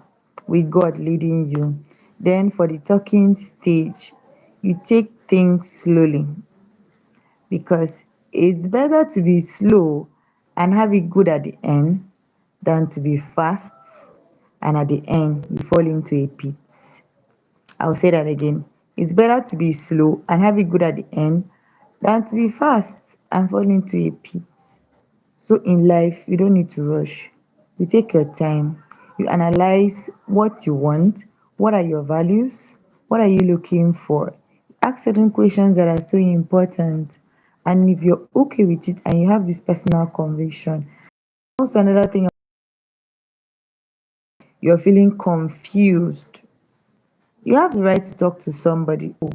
with God leading you. Then for the talking stage, you take things slowly because it's better to be slow and have it good at the end than to be fast and at the end you fall into a pit. I'll say that again. It's better to be slow and have it good at the end than to be fast and fall into a pit. So in life, you don't need to rush. You take your time. You analyze what you want. What are your values? What are you looking for? Ask certain questions that are so important. And if you're okay with it and you have this personal conviction, also another thing, you're feeling confused, you have the right to talk to somebody. Oh,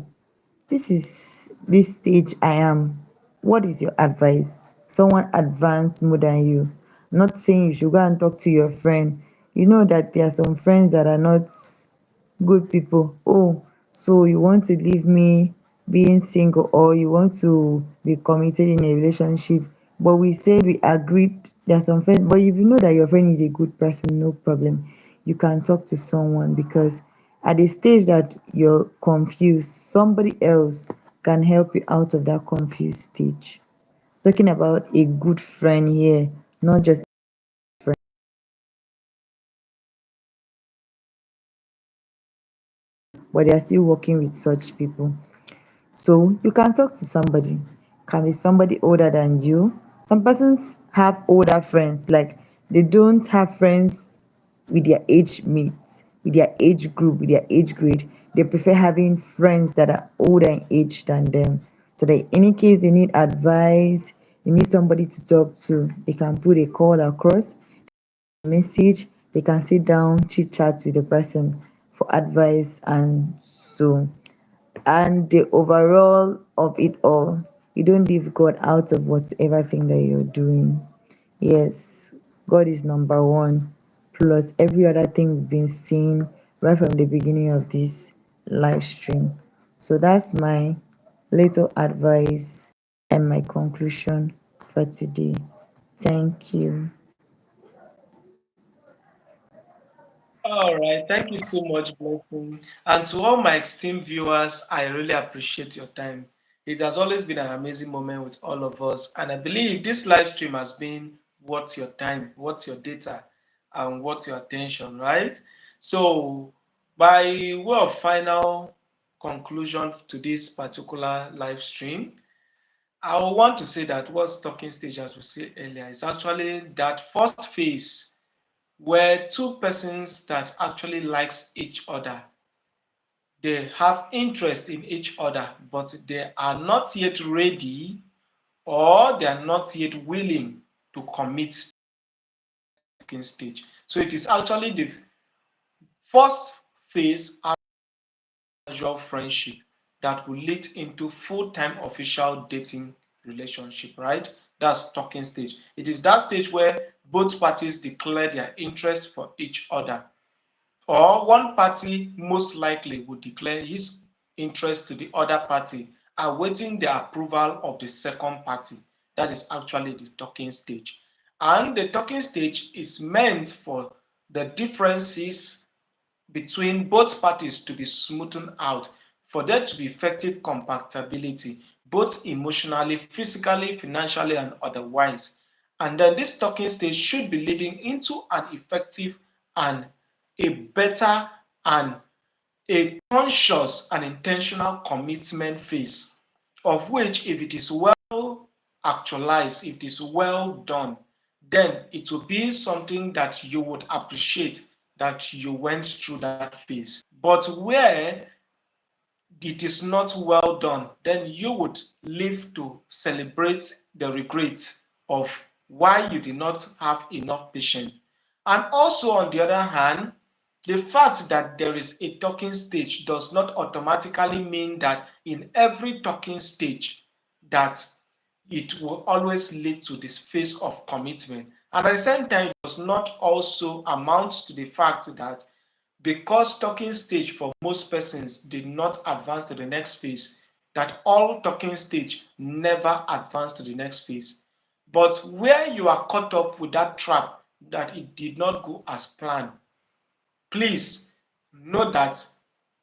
this is this stage I am. What is your advice? Someone advanced more than you. Not saying you should go and talk to your friend. You know that there are some friends that are not good people. Oh, so you want to leave me being single or you want to be committed in a relationship. But we said we agreed there are some friends, but if you know that your friend is a good person, no problem. You can talk to someone because at the stage that you're confused, somebody else can help you out of that confused stage. Talking about a good friend here, not just but they are still working with such people. So you can talk to somebody. Can be somebody older than you. Some persons have older friends, like they don't have friends with their age mates, with their age group, with their age grade. They prefer having friends that are older in age than them. so that any case they need advice, they need somebody to talk to, they can put a call across, message, they can sit down, chit chat with the person for advice. And so, and the overall of it all, you don't leave God out of whatever thing that you're doing. Yes, God is number one, plus every other thing we've been seeing right from the beginning of this live stream. So that's my little advice and my conclusion for today. Thank you. All right, thank you so much, Blessing. And to all my esteemed viewers, I really appreciate your time. It has always been an amazing moment with all of us, and I believe this live stream has been worth your time, worth your data, and worth your attention, right? So, by way of final conclusion to this particular live stream, I want to say that what's talking stage, as we said earlier, is actually that first phase where two persons that actually likes each other, they have interest in each other, but they are not yet ready, or they are not yet willing to commit second stage. So it is actually the first phase, casual friendship, that will lead into full-time official dating relationship, right? That's talking stage. It is that stage where both parties declare their interest for each other, or one party most likely would declare his interest to the other party, awaiting the approval of the second party. That is actually the talking stage. And the talking stage is meant for the differences between both parties to be smoothened out, for there to be effective compatibility, both emotionally, physically, financially, and otherwise. And then this talking stage should be leading into an effective and a better and a conscious and intentional commitment phase, of which, if it is well actualized, if it is well done, then it will be something that you would appreciate that you went through that phase. But where it is not well done, then you would live to celebrate the regret of why you did not have enough patience. And also, on the other hand, the fact that there is a talking stage does not automatically mean that in every talking stage that it will always lead to this phase of commitment. And at the same time, it does not also amount to the fact that because talking stage for most persons did not advance to the next phase, that all talking stage never advance to the next phase. But where you are caught up with that trap that it did not go as planned, please know that,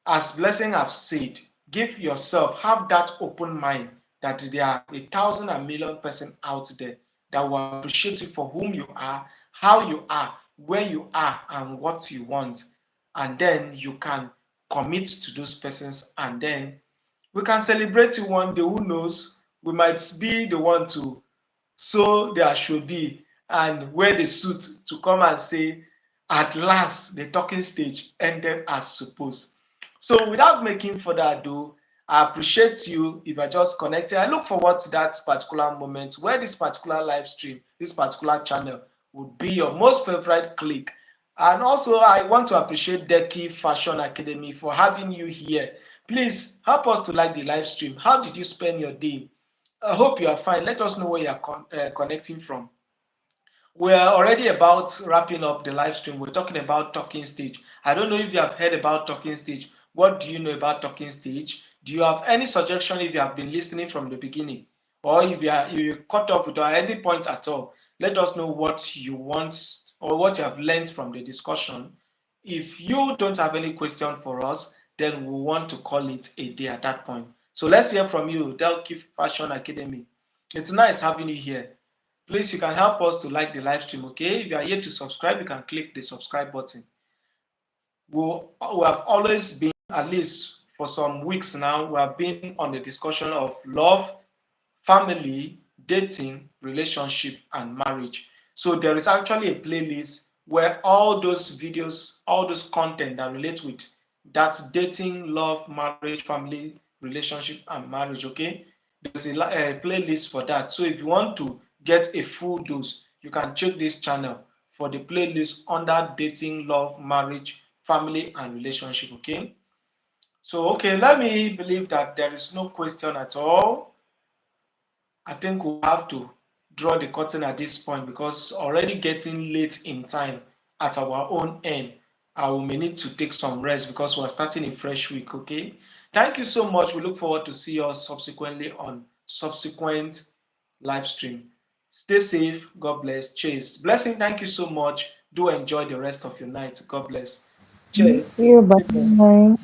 as Blessing have said, give yourself, have that open mind that there are 1,000 and million person out there that will appreciate you for whom you are, how you are, where you are, and what you want. And then you can commit to those persons, and then we can celebrate you one day. Who knows? We might be the one to so there should be, and wear the suit to come and say, at last, the talking stage ended as supposed. So, without making further ado, I appreciate you if I just connected. I look forward to that particular moment where this particular live stream, this particular channel would be your most favorite click. And also, I want to appreciate Deki Fashion Academy for having you here. Please help us to like the live stream. How did you spend your day? I hope you are fine. Let us know where you are connecting from. We're already about wrapping up the live stream. We're talking about talking stage. I don't know if you have heard about talking stage. What do you know about talking stage? Do you have any suggestion if you have been listening from the beginning? Or if you cut off with any point at all? Let us know what you want or what you have learned from the discussion. If you don't have any question for us, then we want to call it a day at that point. So let's hear from you, Delki Fashion Academy. It's nice having you here. Please, you can help us to like the live stream, okay? If you are yet to subscribe, you can click the subscribe button. We have always been, at least for some weeks now, we have been on the discussion of love, family, dating, relationship, and marriage. So there is actually a playlist where all those videos, all those content that relate with that dating, love, marriage, family, relationship, and marriage, okay? There's a playlist for that. So if you want to get a full dose, you can check this channel for the playlist under dating, love, marriage, family, and relationship. Okay. So okay, let me believe that there is no question at all. I think we'll have to draw the curtain at this point because already getting late in time at our own end. We may need to take some rest because we're starting a fresh week. Okay. Thank you so much. We look forward to see us subsequently on subsequent live stream. Stay safe. God bless. Cheers. Blessing. Thank you so much. Do enjoy the rest of your night. God bless. Thank Cheers. you. Take care. Bye.